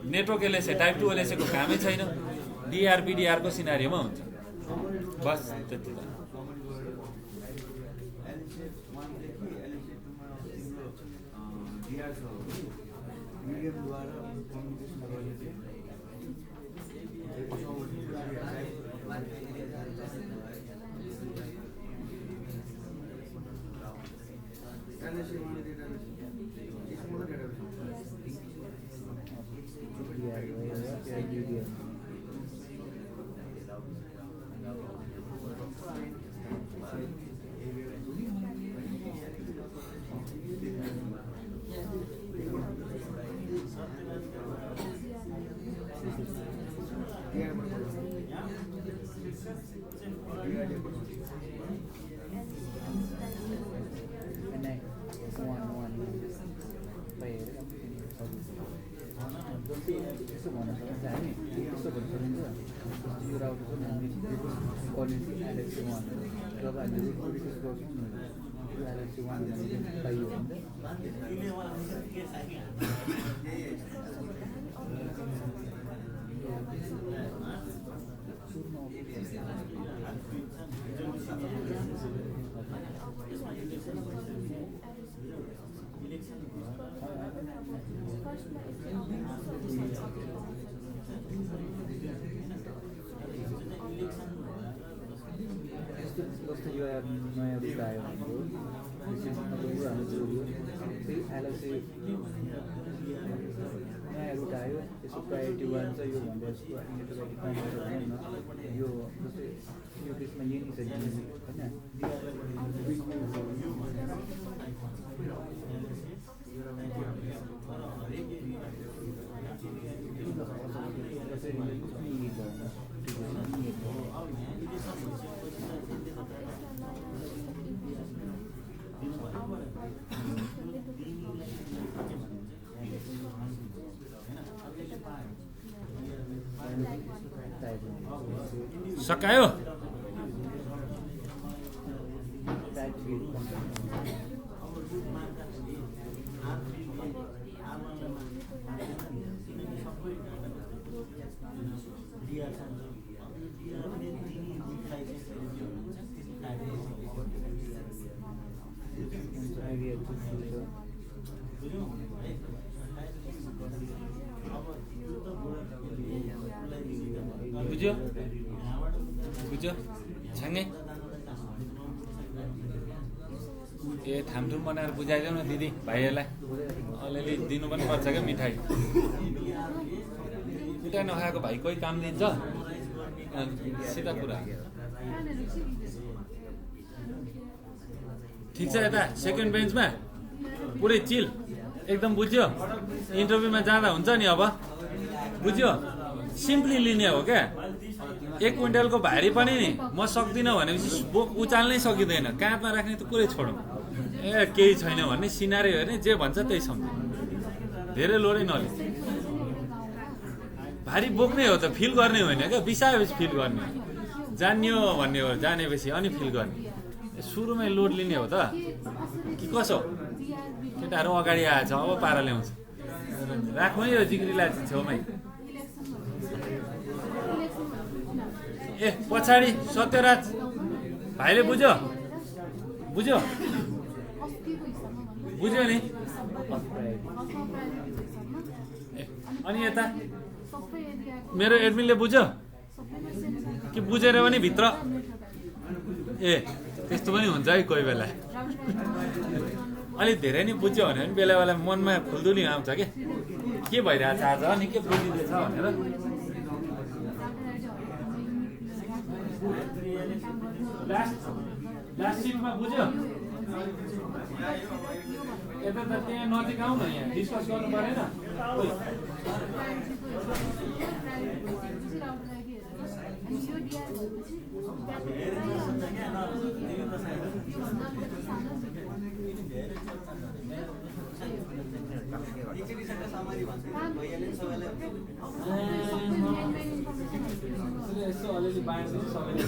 नेटवर्क एलएसए टाइप 2 एलएसए को कामै छैन, डिआर बिडिआर को सिनारियोमा हुन्छ। बस त्यति त। यसो भन्न सकिन्छ हामी यसो भन्न सकिन्छ यो राउटर पनि हामी क्वालिटी एलएक्सी वान जब हामीले रिक्वेस्ट गर्छौँ यो एलएक्सी वान पाइयो भने जस्तो यो नयाँ रुट आयो भनेको हाम्रो त्यही एलएसी नयाँ रुट आयो यसको प्रायोरिटी वान छ यो भन्दा यसको नेटवर्क कम छ भनौँ न यो जस्तै यो केसमा यही नै छ सकायो बुझ्यो बुझ्यो छाङ्गे ए ठामठुम बनाएर बुझाइदेऊ न दिदी भाइहरूलाई अलिअलि दिनु पनि पर्छ क्या मिठाई मिठाई नखाएको भाइ कोही काम दिन्छ सिधा कुरा ठिक छ यता सेकेन्ड बेन्चमा पुरै चिल एकदम बुझ्यो इन्टरभ्यूमा जाँदा हुन्छ नि अब बुझ्यो सिम्पली लिने हो क्या 1 क्विन्टलको भारी पनि नि म सक्दिनँ भनेपछि बोक उचाल्नै सकिँदैन काँधमा राख्ने त कुरै छोडौँ ए केही छैन भन्ने सिनारी हो भने जे भन्छ त्यही सम्झ्यो धेरै लोडै नलिने भारी बोक्ने हो त फिल गर्ने होइन क्या बिसाएपछि फिल गर्ने जान्यो भन्ने हो जानेपछि अनि फिल गर्ने सुरुमै लोड लिने हो त कि कसो केटाहरू अगाडि आएछ अब पारा ल्याउँछ राख्नु है यो जिग्रीलाई छेउमै ए पछाडि सत्यराज भाइले बुझ्यो बुझ्यो बुझ्यो नि ए अनि यता मेरो एडमिनले बुझ्यो कि बुझेर पनि भित्र ए त्यस्तो पनि हुन्छ है कोही बेला अलिक धेरै नै बुझ्यो भने पनि बेला बेला मनमा खुल्दुली आउँछ के भइरहेछ आज अनि के बुझिँदैछ भनेर लास्ट सिटमा बुझ्यो यता त त्यहाँ नजिक आउन यहाँ डिस्कस गर्नु परेन यसो अलिअलि बाँड्नु सबैले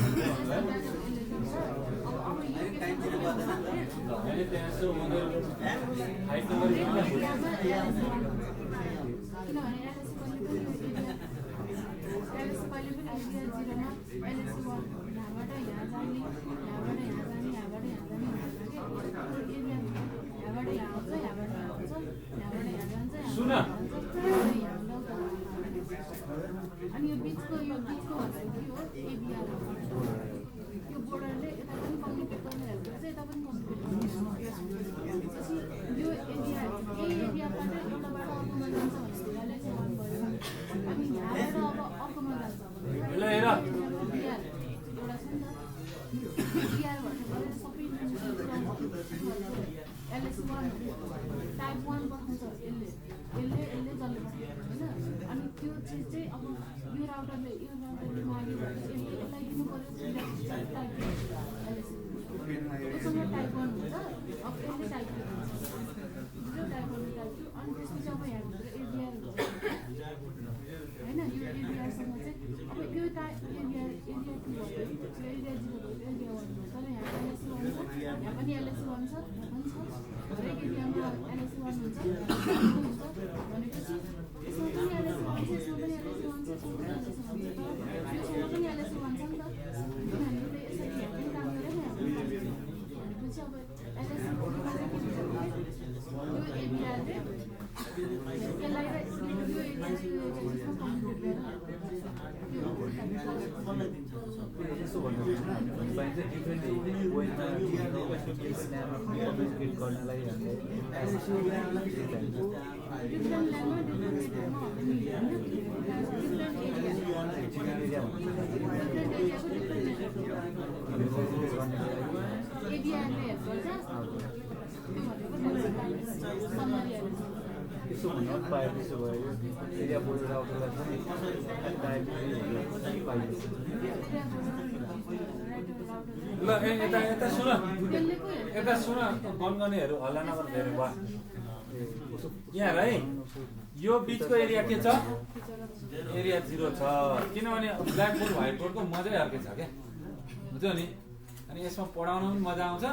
सुन अनि यो बिचको भनेको के हो एबिआर यो बोर्डरले यता पनि कम्प्लिकेट गर्ने हेल्प गर्छ यता पनि कम्प्लिकेट गर्छ यो एबिआर एबिआरबाट एउटा बाटो अर्कोमा जान्छ भने यसले चाहिँ मन पर्यो अनि यहाँबाट अब अर्कोमा जान्छ ल हेर एबिआर एउटा छ नि त एबिआर भनेको सबै एलएस1 टाइप 1 बस्छ यसले जसले पठाएको होइन अनि त्यो चिज चाहिँ अब यो राउटरले माग्यो भने यसले यसलाई दिनु पर्यो टाइप योसँग टाइप 1 हुन्छ अब यसले टाइप 2 हुन्छ टाइप 1 टाइप 2 अनि त्यसपछि अब यहाँभित्र एबिआर हुन्छ LSA1 हुन्छ भनेपछि यसमा पनि LSA1 छ, यसमा पनि LSA1 छ, यसमा पनि LSA1 छ, तर योसँग पनि LSA1 छ नि त। हामीले यसरी हेर्ने काम गरेर भनेपछि अब LSA यो एबिआरले यसलाई र यो एरियाको कम्प्युट यसो भन्नु पाइन्छ डिफ्रेन्ट वेमा कम्युनिकेट गर्नलाई यसो भन्नु पनि पायो त्यसो भयो एरिया बोर्ड राउटरलाई पनि पाइन्छ। ल यता सुन यता सुन गनगनेहरू हल्ला नगर धेरै भयो यहाँ है। यो बिचको एरिया के छ? एरिया 0 छ, किनभने ब्ल्याक बोर्ड व्हाइट बोर्डको मजै अर्कै छ क्या, बुझ्यौ नि। अनि यसमा पढाउन पनि मजा आउँछ,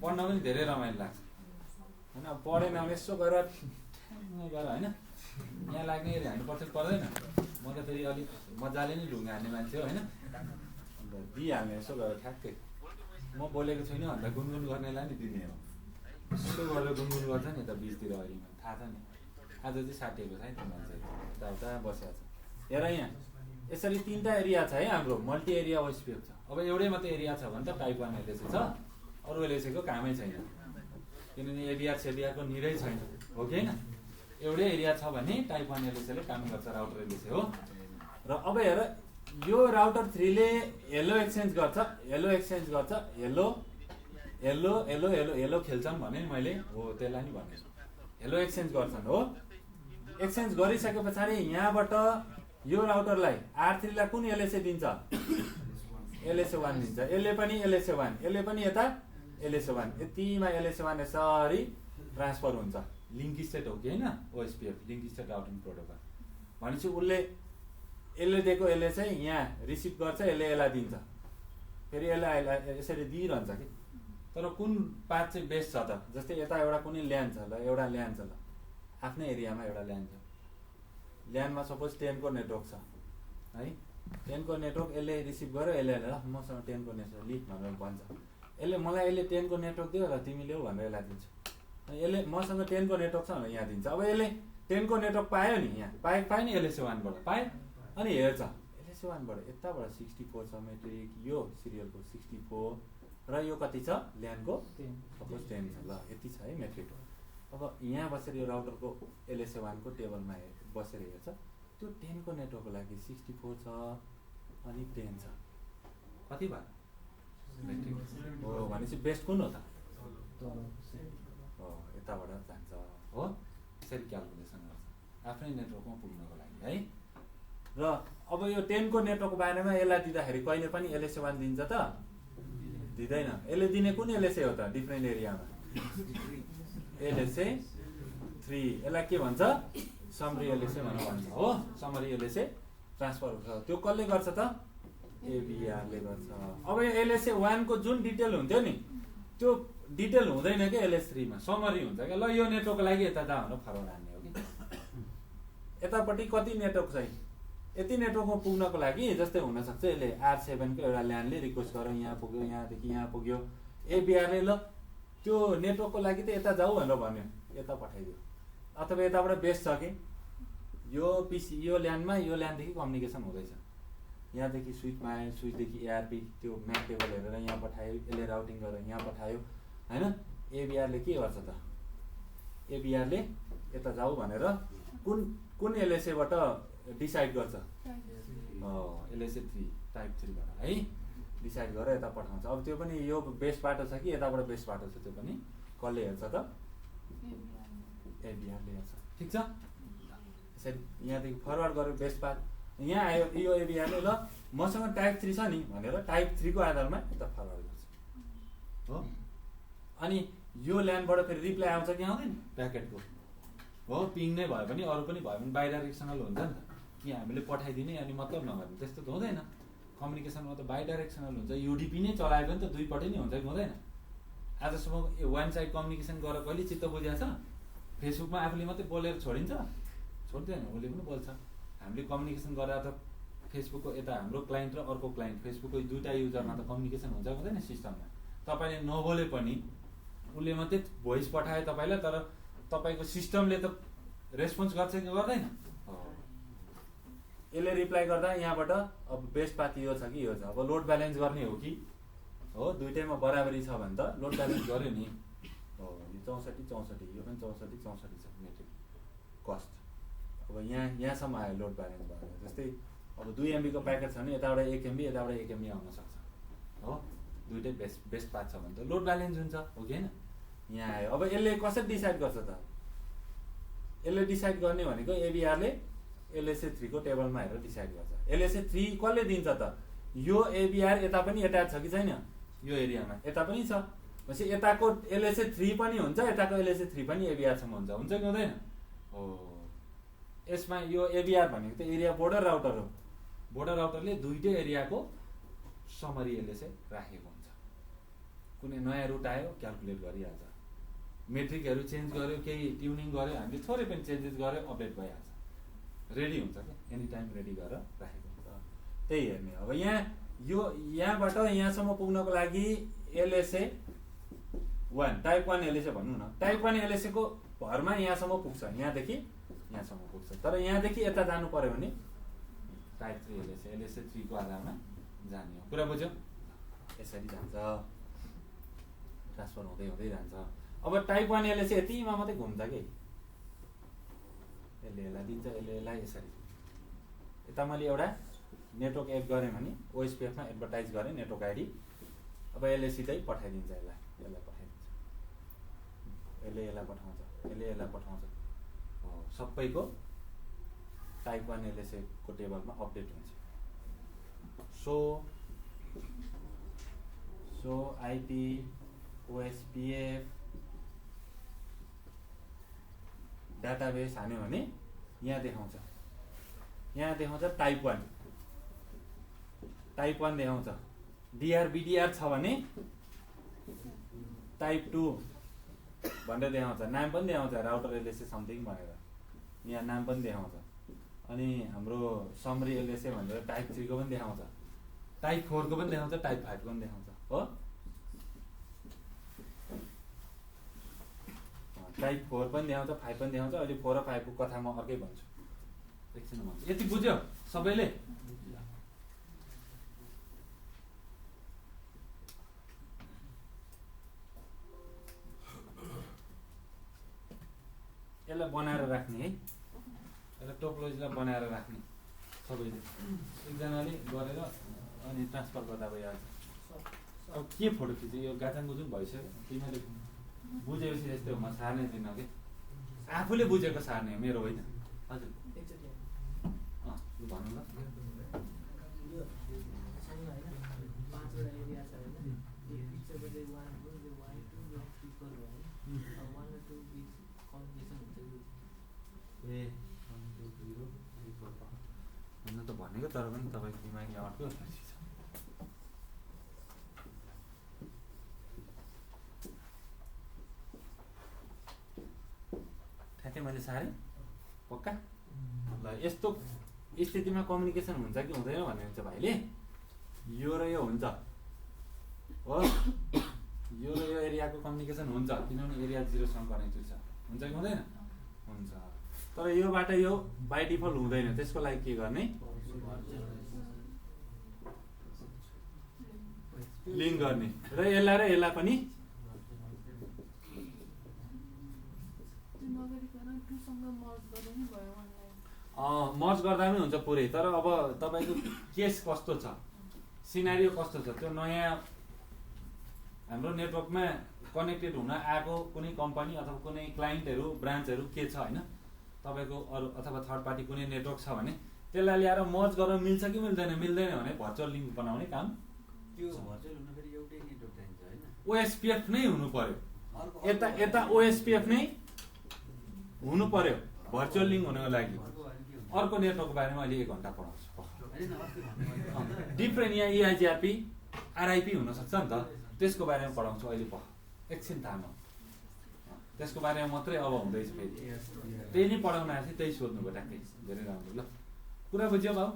पढ्न पनि धेरै रमाइलो लाग्छ होइन। पढेन भने यसो गरेर होइन यहाँ लाग्ने एरिया हान्नुपर्छ पर्दैन। म त फेरि अलिक मजाले नै ढुङ्गा हान्ने मान्छे हो होइन, अन्त दिइहाल्ने यसो गरेर ठ्याक्कै। म बोलेको छुइनँ भन्दा गुनगुन गर्नेलाई नि दिने हो, यसो गरेर गुनगुन गर्छ नि त बिचतिर अहिले थाहा छ नि। आज चाहिँ साटिएको छ है त्यो मान्छे यताउता बसेको छ। हेर यहाँ यसरी 3टा एरिया छ है हाम्रो, मल्टी एरिया ओएसपिएफ छ। अब एउटै मात्रै एरिया छ भने त टाइप 1 एलएसए छ, अरू एलएसएको कामै छैन, किनभने एबिआर सेबिआरको निरै छैन, हो कि होइन। एउटै एरिया छ भने टाइप 1 एलएसएले काम गर्छ, राउटर एलएसए हो। र अब हेर यो राउटर 3 ले हेलो एक्सचेन्ज गर्छ, हेलो एक्सचेन्ज गर्छ, hello hello hello hello hello खेल्छन् भने मैले हो त्यसलाई नि भनेको हेलो एक्सचेन्ज गर्छन् हो। एक्सचेन्ज गरिसके पछाडि यहाँबाट यो राउटरलाई R3 लाई कुन एलएसए दिन्छ? LSA1 दिन्छ। यसले पनि LSA1, यसले पनि यता LSA1, यतिमा LSA1 यसरी ट्रान्सफर हुन्छ। लिङ्क स्टेट हो कि होइन OSPF, link state routing protocol भनेपछि उसले यसले दिएको LSA यहाँ रिसिभ गर्छ, यसले यसलाई दिन्छ, फेरि यसलाई यसरी दिइरहन्छ कि। तर कुन पाथ चाहिँ बेस्ट छ त? जस्तै यता एउटा कुनै ल्यान छ ल, एउटा ल्यान छ ल, आफ्नै एरियामा एउटा ल्यान छ। ल्यानमा सपोज 10 को नेटवर्क छ है, 10 को नेटवर्क यसले रिसिभ गर्यो, यसले ल मसँग 10 को नेटवर्क लिख भनेर भन्छ। यसले मलाई यसले 10 को नेटवर्क दियो र तिमी ल्याऊ भनेर यसलाई दिन्छ। यसले मसँग 10 को नेटवर्क छ भनेर यहाँ दिन्छ। अब यसले 10 को नेटवर्क पायो नि, यहाँ पायो नि LSA1 बाट पायो, अनि हेर्छ LSA1 बाट यताबाट 64 छ मेट्रिक, यो सिरियलको 64 र यो कति छ ल्यानको सपोज 10 छ ल, यति छ है मेट्रिक। अब यहाँ बसेर यो राउटरको LSA1 को टेबलमा बसेर हेर्छ, त्यो 10 को नेटवर्कको लागि 64 छ अनि 10 छ, कति भयो मेट्रिक हो। भनेपछि बेस्ट कुन हो त? यताबाट जान्छ हो, यसरी क्यालकुलेसन गर्छ आफ्नै नेटवर्कमा पुग्नको लागि है। र अब यो 10 को नेटवर्कको बारेमा यसलाई दिँदाखेरि कहिले पनि LSA1 दिन्छ त? दिँदैन। यसले दिने कुन LSA हो त? डिफ्रेन्ट एरियामा LSA3, यसलाई के भन्छ? समरी LSA भनेर भन्छ हो। समरी LSA ट्रान्सफर हुन्छ, त्यो कसले गर्छ त? एबिआरले गर्छ। अब यो LSA1 को जुन डिटेल हुन्थ्यो नि, त्यो डिटेल हुँदैन क्या LS3 मा, समरी हुन्छ क्या। ल यो नेटवर्कको लागि यता जा भनेर फरवर्ड हान्ने हो कि। यतापट्टि कति नेटवर्क चाहिँ यति नेटवर्कमा पुग्नको लागि जस्तै हुनसक्छ यसले R7 को एउटा ल्यानले रिक्वेस्ट गर्यो, यहाँ पुग्यो, यहाँदेखि यहाँ पुग्यो, एबिआरले ल त्यो नेटवर्कको लागि त यता जाऊ भनेर भन्यो, यता पठाइदियो। अथवा यताबाट बेस्ट छ कि यो पिसी यो ल्यानमा यो ल्यानदेखि कम्युनिकेसन हुँदैछ, यहाँदेखि स्विचमा आयो, स्विचदेखि ARP त्यो म्याप टेबल हेरेर यहाँ पठायो, यसले राउटिङ गरेर यहाँ पठायो होइन। एबिआरले के गर्छ त? एबिआरले यता जाऊ भनेर कुन LSAबाट डिसाइड गर्छ? LSA3 टाइप 3 बाट है डिसाइड गरेर यता पठाउँछ। अब त्यो पनि यो बेस्ट बाटो छ कि यताबाट बेस्ट बाटो छ, त्यो पनि कसले हेर्छ त? एबिआरले हेर्छ। ठिक छ, यसरी यहाँदेखि फरवर्ड गरेर बेस्ट पाथ यहाँ आयो, यो एबिआरले ल मसँग टाइप 3 छ नि भनेर टाइप 3 को आधारमा यता फरवर्ड गर्छ हो। अनि यो ल्यान्डबाट फेरि रिप्लाई आउँछ कि आउँदैन प्याकेटको हो। पिङ नै भयो भने अरू पनि भयो भने बाइडाइरेक्सनल हुन्छ नि त, कि हामीले पठाइदिने अनि मतलब नगर्ने, त्यस्तो त हुँदैन। कम्युनिकेसनमा त बाइडाइरेक्सनल हुन्छ, युडिपी नै चलायो भने त दुईपट्टि नै हुन्छ कि हुँदैन आजसम्म वान साइड कम्युनिकेसन गरेर कहिले चित्त बुझाएको छ? फेसबुकमा आफूले मात्रै बोलेर छोडिन्छ? छोड्दैन, उसले पनि बोल्छ। हामीले कम्युनिकेसन गरेर त फेसबुकको यता हाम्रो क्लाइन्ट र अर्को क्लाइन्ट फेसबुकको दुईवटा युजरमा त कम्युनिकेसन हुन्छ हुँदैन सिस्टममा। तपाईँले नबोले पनि उसले मात्रै भोइस पठायो तपाईँलाई, तर तपाईँको सिस्टमले त रेस्पोन्स गर्छ कि गर्दैन? यसले रिप्लाई गर्दा यहाँबाट अब बेस्ट पाथ यो छ कि यो छ, अब लोड ब्यालेन्स गर्ने हो कि हो, दुइटैमा बराबरी छ भने त लोड ब्यालेन्स गर्यो नि। हो, यो 64 यो पनि 64 छ मेट्रिक कस्ट। अब यहाँसम्म आयो लोड ब्यालेन्स भएर। जस्तै अब 2 MB को प्याकेट छ भने यताबाट 1 MB यताबाट 1 MB आउन सक्छ हो, दुइटै बेस्ट पाथ छ भने त लोड ब्यालेन्स हुन्छ हो कि होइन? यहाँ आयो। अब यसले कसरी डिसाइड गर्छ त? यसले डिसाइड गर्ने भनेको एबिआरले LSA3 को टेबलमा हेरेर डिसाइड गर्छ। LSA3 कसले दिन्छ त? यो एबिआर यता पनि एट्याच छ कि छैन? यो एरियामा यता पनि छ भनेपछि यताको LSA3 पनि हुन्छ, यताको LSA3 पनि एबिआरसँग हुन्छ कि हुँदैन? हो, यसमा यो एबिआर भनेको त एरिया बोर्डर राउटर हो। बोर्डर राउटरले दुईटै एरियाको समरी LSA राखेको हुन्छ। कुनै नयाँ रुट आयो क्याल्कुलेट गरिहाल्छ। मेट्रिकहरू चेन्ज गर्यो, केही ट्युनिङ गर्यो, हामीले थोरै पनि चेन्जेस गर्यो, अपडेट भइहाल्छ। रेडी हुन्छ क्या, एनी टाइम रेडी गरेर राखेको हुन्छ। त्यही हेर्ने। अब यहाँबाट यहाँसम्म पुग्नको लागि LSA1 टाइप 1 LSA भनौँ न। टाइप 1 LSA को भरमा यहाँसम्म पुग्छ, यहाँदेखि यहाँसम्म पुग्छ। तर यहाँदेखि यता जानु पर्यो भने टाइप 3 LSA3 को आधारमा जाने हो। कुरा बुझ्यो? यसरी जान्छ, ट्रान्सफर हुँदै हुँदै जान्छ। अब टाइप 1 LSA यतिमा मात्रै घुम्छ कि यसले यसलाई दिन्छ, यसले यसलाई यसरी। यता मैले एउटा नेटवर्क एड गरेँ भने OSPF मा एडभर्टाइज गरेँ नेटवर्क आइडी। अब यसले सिधै पठाइदिन्छ, यसलाई पठाइदिन्छ, यसले यसलाई पठाउँछ, यसले यसलाई पठाउँछ। सबैको टाइप 1 LSA को टेबलमा अपडेट हुन्छ। सो IP OSPF डाटाबेस हान्यो भने यहाँ देखाउँछ टाइप 1 देखाउँछ। DR BDR छ भने टाइप 2 भनेर देखाउँछ। नाम पनि देखाउँछ, राउटर LSA समथिङ भनेर यहाँ नाम पनि देखाउँछ। अनि हाम्रो समरी LSA भनेर टाइप 3 को पनि देखाउँछ, टाइप 4 को पनि देखाउँछ, टाइप 5 को पनि देखाउँछ हो। टाइप 4 पनि देखाउँछ, 5 पनि देखाउँछ। अहिले 4 र 5 को कथा म अर्कै भन्छु, एकछिन भन्छु। यति बुझ्यो सबैले? यसलाई बनाएर राख्ने है, यसलाई टोपोलोजीलाई बनाएर राख्ने सबैले एकजनाले गरेर अनि ट्रान्सफर गर्दा भइहाल्छ। अब के फोटो खिच्यो? यो गाजाङ गुजुङ भइसक्यो। तिमीले बुझेपछि यस्तै हो, म सार्ने दिन कि आफूले बुझेको सार्ने हो, मेरो होइन। हजुर भन्नु ल। भन्नु त भनेको, तर पनि तपाईँको दिमागले अर्को ठ्याक्कै मैले सारेँ पक्का। ल, यस्तो स्थितिमा कम्युनिकेसन हुन्छ कि हुँदैन भन्ने हुन्छ भाइले। यो र यो हुन्छ हो, यो र यो एरियाको कम्युनिकेसन हुन्छ, किनभने एरिया 0 सँग कनेक्टेड छ। हुन्छ कि हुँदैन? हुन्छ। तर योबाट यो बाइ डिफल्ट हुँदैन। त्यसको लागि के गर्ने? लिङ्क गर्ने र यसलाई पनि मर्ज गर्दा पनि हुन्छ पुरै। तर अब तपाईँको केस कस्तो छ, सिनारियो कस्तो छ, त्यो नयाँ हाम्रो नेटवर्कमा कनेक्टेड हुन आएको कुनै कम्पनी अथवा कुनै क्लाइन्टहरू ब्रान्चहरू के छ होइन, तपाईँको अरू अथवा थर्ड पार्टी कुनै नेटवर्क छ भने त्यसलाई ल्याएर मर्ज गर्न मिल्छ कि मिल्दैन भने भर्चुअल लिङ्क बनाउने काम। त्यो भर्चुअल हुन फेरि एउटै नेटवर्क चाहिन्छ हैन, OSPF नै हुनु पर्यो। यता OSPF नै हुनु पर्यो भर्चुअल लिङ्क हुनको लागि। अर्को नेटवर्कको बारेमा अहिले 1 घन्टा पढाउँछु। डिफ्रेन्ट यहाँ EIGRP RIP हुनसक्छ नि त, त्यसको बारेमा पढाउँछु अहिले। एकछिन थाम्नु त्यसको बारेमा मात्रै अब हुँदैछ फेरि त्यही नै पढाउन आएको थियो त्यही सोध्नुको ट्याक्कै धेरै राम्रो ल कुरा बुझ्यो भाउ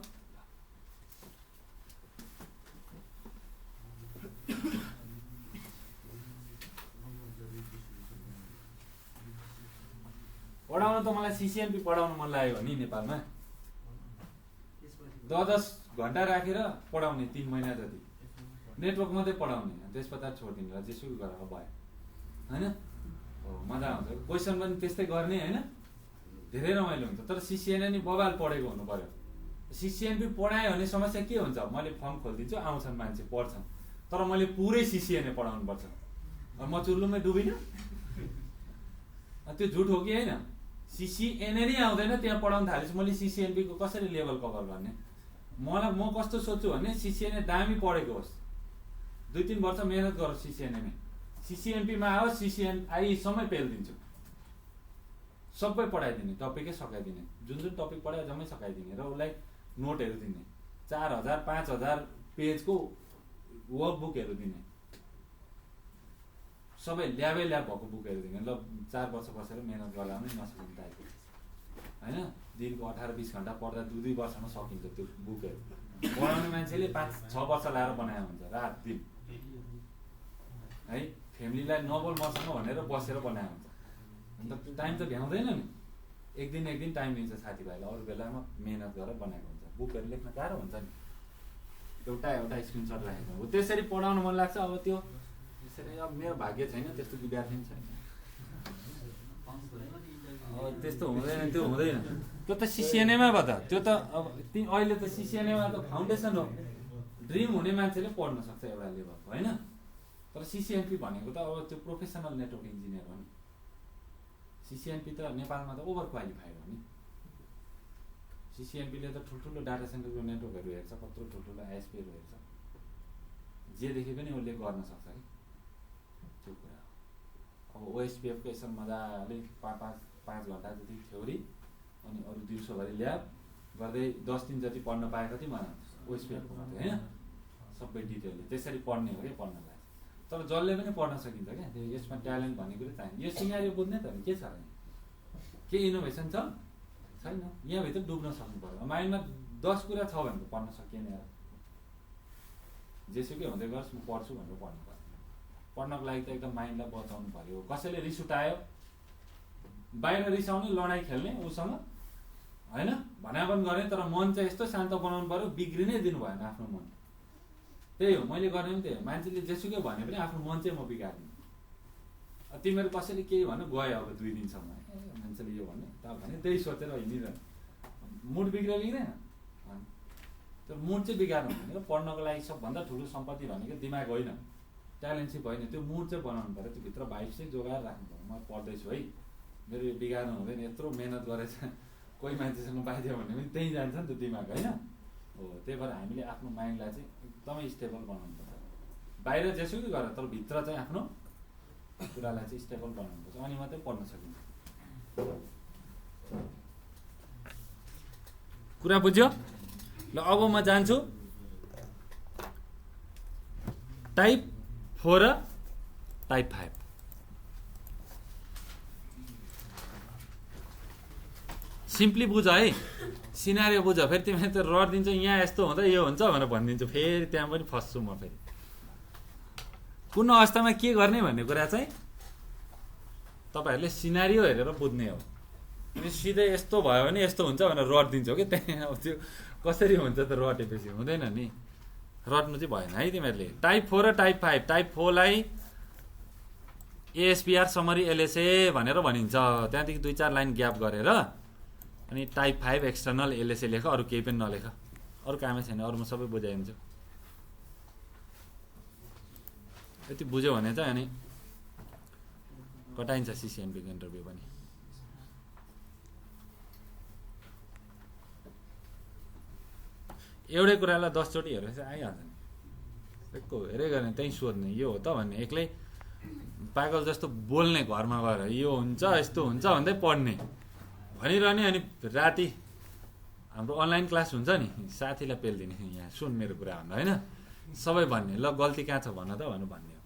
पढाउन त मलाई सिसिएनपी पढाउन मन लाग्यो नि नेपालमा 10 घन्टा राखेर पढाउने 3 महिना जति नेटवर्क मात्रै पढाउने त्यस पछाडि छोडिदिने र जेसुकै गरेर भयो हैन हो मजा आउँछ क्वेसन पनि त्यस्तै गर्ने हैन धेरै रमाइलो हुन्छ तर सिसिएनए नि बबाल पढेको हुनु पर्यो सिसिएनपी पढायो भने समस्या के हुन्छ मैले फर्म खोलिदिन्छु आउँछन् मान्छे पढ्छन् तर मैले पुरै सिसिएनए पढाउनु पर्छ म चुर्लुमै डुबिन त्यो झुट हो कि हैन सिसिएनए नै आउँदैन त्यहाँ पढाउन थालेपछि मैले सिसिएनपी को कसरी लेभल कभर गर्ने म कस्तो सोच्छु भने सिसिएनए दामी पढेको होस् 2-3 वर्ष मेहनत गरोस् सिसिएनए मा सिसिएनपी मा आओस् सिसिएनआई सम्मै पेल्दिन्छु सबै पढाइदिने टपिकै सकाइदिने जुन टपिक पढायो जम्मै सकाइदिने र उसलाई नोटहरू दिने 4000-5000 पेजको वर्कबुकहरू दिने सबै ल्याब भएको बुकहरू दिने ल 4 वर्ष बसेर मेहनत गर्दा पनि नसकिन्छ टाइपको हैन दिनको 18-20 घण्टा पढ्दा 2 वर्षमा सकिन्छ त्यो बुकहरू पढाउने मान्छेले 5-6 वर्ष लाएर बनाएको हुन्छ रात दिन है फ्यामिलीलाई नबोल मसँग भनेर बसेर बनाएको हुन्छ अन्त टाइम त भ्याउँदैन नि एक दिन टाइम दिन्छ साथीभाइलाई अरू बेलामा मेहनत गरेर बनाएको हुन्छ बुकहरू लेख्न गाह्रो हुन्छ नि एउटा स्क्रिनसट राखेको हो त्यसरी पढाउन मन लाग्छ अब त्यो त्यसरी अब मेरो भाग्य छैन त्यस्तो विद्यार्थी पनि छैन त्यस्तो हुँदैन त्यो हुँदैन त्यो त सिसिएनएमा भयो त त्यो त अब अहिले त सिसिएनएमा त फाउन्डेसन हो ड्रिम हुने मान्छेले पढ्न सक्छ एउटा लेभलको हैन तर सिसिएनपी भनेको त अब त्यो प्रोफेसनल नेटवर्क इन्जिनियर हो नि सिसिएनपी त नेपालमा त ओभर क्वालिफाइड हो नि सिसिएनपीले त ठुल्ठुलो डाटा सेन्टरको नेटवर्कहरू हेर्छ कत्रो ठुल्ठुलो आइएसपीहरू हेर्छ जेदेखि पनि उसले गर्न सक्छ है त्यो कुरा अब ओएसपीएफको यसो मजाले 5 घन्टा जति थ्योरी अनि अरू दिउँसोभरि ल्याब गर्दै 10 दिन जति पढ्न पाए कति मलाई ओएसपीएफको मात्रै हैन सबै डिटेलले त्यसरी पढ्ने हो क्या पढ्नलाई तर जसले पनि पढ्न सकिन्छ क्या त्यो यसमा ट्यालेन्ट भन्ने कुरा चाहिन्छ यो सिनारियो बुझ्ने त के छ के इनोभेसन छ छैन यहाँभित्र डुब्न सक्नु पर्यो माइन्डमा 10 कुरा छ भने पढ्न सकिएन यार जेसुकै हुँदै गर्छ म पढ्छु भनेर पढ्नु पर्यो पढ्नको लागि त एकदम माइन्डलाई बचाउनु पर्यो कसैले रिस उठायो बाहिर रिसाउने लडाइँ खेल्ने उसँग हैन भना पनि गर्ने तर मन चाहिँ यस्तो शान्त बनाउनु पर्यो बिग्रिनै दिनु भएन आफ्नो मन त्यही हो मैले गर्ने पनि त्यही हो मान्छेले जेसुकै भने पनि आफ्नो मन चाहिँ म बिगार्दिनँ तिमीहरू कसैले केही भन्नु गयो अब 2 दिनसम्म मान्छेले यो भन्ने त भने त्यही सोचेर हिँडिरहनु मुड बिग्रिँदैन तर मुड चाहिँ बिगार्नु भनेको पढ्नको लागि सबभन्दा ठुलो सम्पत्ति भनेको दिमाग होइन ट्यालेन्ट चाहिँ होइन त्यो मुड चाहिँ बनाउनु पर्यो त्यो भित्र भाइब चाहिँ जोगाएर राख्नु पर्यो म पढ्दैछु है मेरो यो बिगार्नु हुँदैन यत्रो मेहनत गरेर कोही मान्छेसँग बाइदियो भने पनि त्यहीँ जान्छ नि त दिमाग होइन हो त्यही भएर हामीले आफ्नो माइन्डलाई चाहिँ एकदमै स्टेबल बनाउनु पर्छ बाहिर जेसुकै गरेर तर भित्र चाहिँ आफ्नो कुरालाई चाहिँ स्टेबल बनाउनु पर्छ अनि मात्रै पढ्न सकिन्छ कुरा बुझ्यो ल अब म जान्छु टाइप 4 र टाइप 5 सिम्पली बुझ है सिनारियो बुझ फेरि तिमीले त रड दिन्छ यहाँ यस्तो हुँदा यो हुन्छ भनेर भनिदिन्छु फेरि त्यहाँ पनि फस्छु म फेरि कुन अवस्थामा के गर्ने भन्ने कुरा चाहिँ तपाईहरुले सिनारियो हेरेर बुझ्ने हो अनि सिधै यस्तो भयो भने यस्तो हुन्छ भनेर रड दिन्छ कि त्यहाँ अब त्यो कसरी हुन्छ त रटेपछि हुँदैन नि रट्नु चाहिँ भएन है तिमीहरूले टाइप 4 र टाइप 5 टाइप 4 लाई एएसपीआर समरी एलएसए भनेर भनिन्छ त्यहाँदेखि 2-4 लाइन ग्याप गरेर अनि टाइप 5 एक्सटर्नल एलएसए लेख अरु केही पनि नलेख अरु कामै छैन अरु म सबै बुझाइदिन्छु यति बुझ्यो भने चाहिँ अनि कटाइन्छ सीसीएनपी को इन्टरभ्यु पनि एउटै कुरालाई 10 चोटी हेरेर चाहिँ आइहाल्छ नि एकको हेरै गर्ने त्यही सोध्ने यो हो त भन्ने एक्लै पागल जस्तो बोल्ने घरमा गएर यो हुन्छ यस्तो हुन्छ भन्दै पढ्ने भनिरहने अनि राति हाम्रो अनलाइन क्लास हुन्छ नि साथीलाई पेल्दिने यहाँ सुन मेरो कुरा भन्दा हैन सबै भन्ने ल गल्ती कहाँ छ भन्न त भन्नु भन्ने हो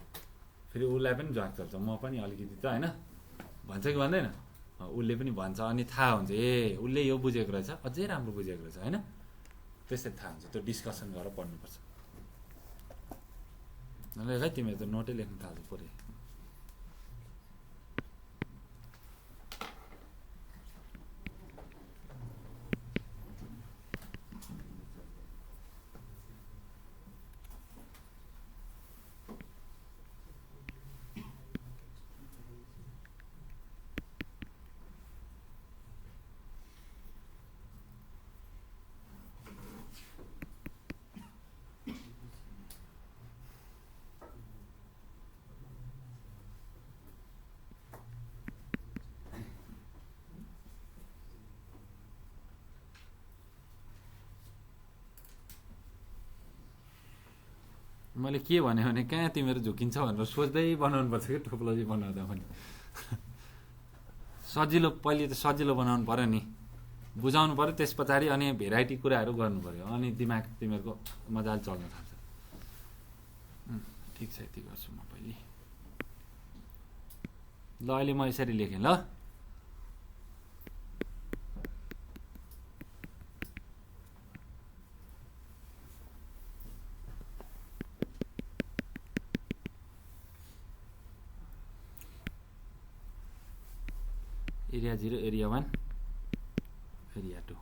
फेरि उसलाई पनि ज्वाक चल्छ, म पनि अलिकति त होइन भन्छ कि भन्दैन, उसले पनि भन्छ, अनि थाहा हुन्छ ए उसले यो बुझेको रहेछ, अझै राम्रो बुझेको रहेछ होइन, त्यसरी थाहा हुन्छ। त्यो डिस्कसन गरेर पढ्नुपर्छ। नलेख है तिमीहरू त नोटै लेख्नु थाल्छ पुरै। मैले के भने भने कहाँ तिमीहरू झुकिन्छ भनेर सोच्दै बनाउनु पर्छ कि टोपोलोजी बनाउँदा पनि सजिलो, पहिले त सजिलो बनाउनु पर्यो नि, बुझाउनु पर्यो, त्यस पछाडि अनि भेराइटी कुराहरू गर्नु पर्यो, अनि दिमाग तिमीहरूको मजाले चल्न थाल्छ। ठिक छ, यति गर्छु म पहिले। ल अहिले म यसरी लेखेँ ल। Area 0, area 1, area 2।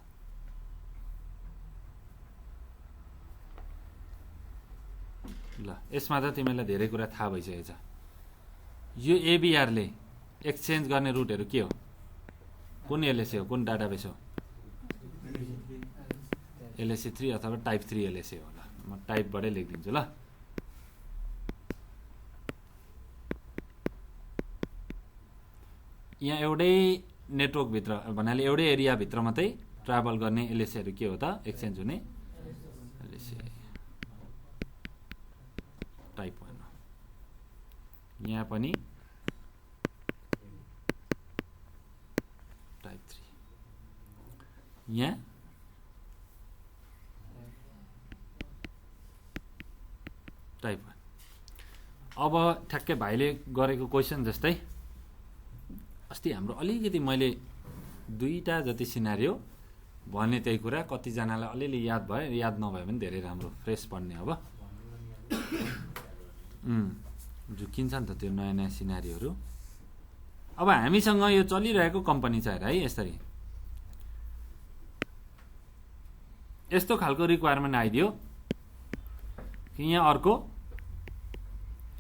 ल यसमा त तिमीलाई धेरै कुरा थाहा भइसकेको छ। यो एबिआरले एक्सचेन्ज गर्ने रुटहरू के हो, कुन एलएसए हो, कुन डाटाबेस हो? एलएसए 3 अथवा टाइप 3 एलएसए हो। ल म टाइपबाटै लेखिदिन्छु ल। यहाँ एउटै नेटवर्कभित्र भन्नाले एउटै एरियाभित्र मात्रै ट्राभल गर्ने एलएसएहरू के हो त, एक्सचेन्ज हुने एलएसए टाइप 1 हो। यहाँ पनि टाइप 3, यहाँ टाइप 1। अब ठ्याक्कै भाइले गरेको क्वेसन जस्तै अस्ति हाम्रो अलिकति मैले 2टा जति सिनारियो भने, त्यही कुरा कतिजनालाई अलिअलि याद भयो, याद नभयो भने धेरै राम्रो फ्रेस पढ्ने। अब झुकिन्छ नि त त्यो नयाँ नयाँ सिनारीहरू। अब हामीसँग यो चलिरहेको कम्पनी छ है, यसरी यस्तो खालको रिक्वायरमेन्ट आइदियो कि यहाँ अर्को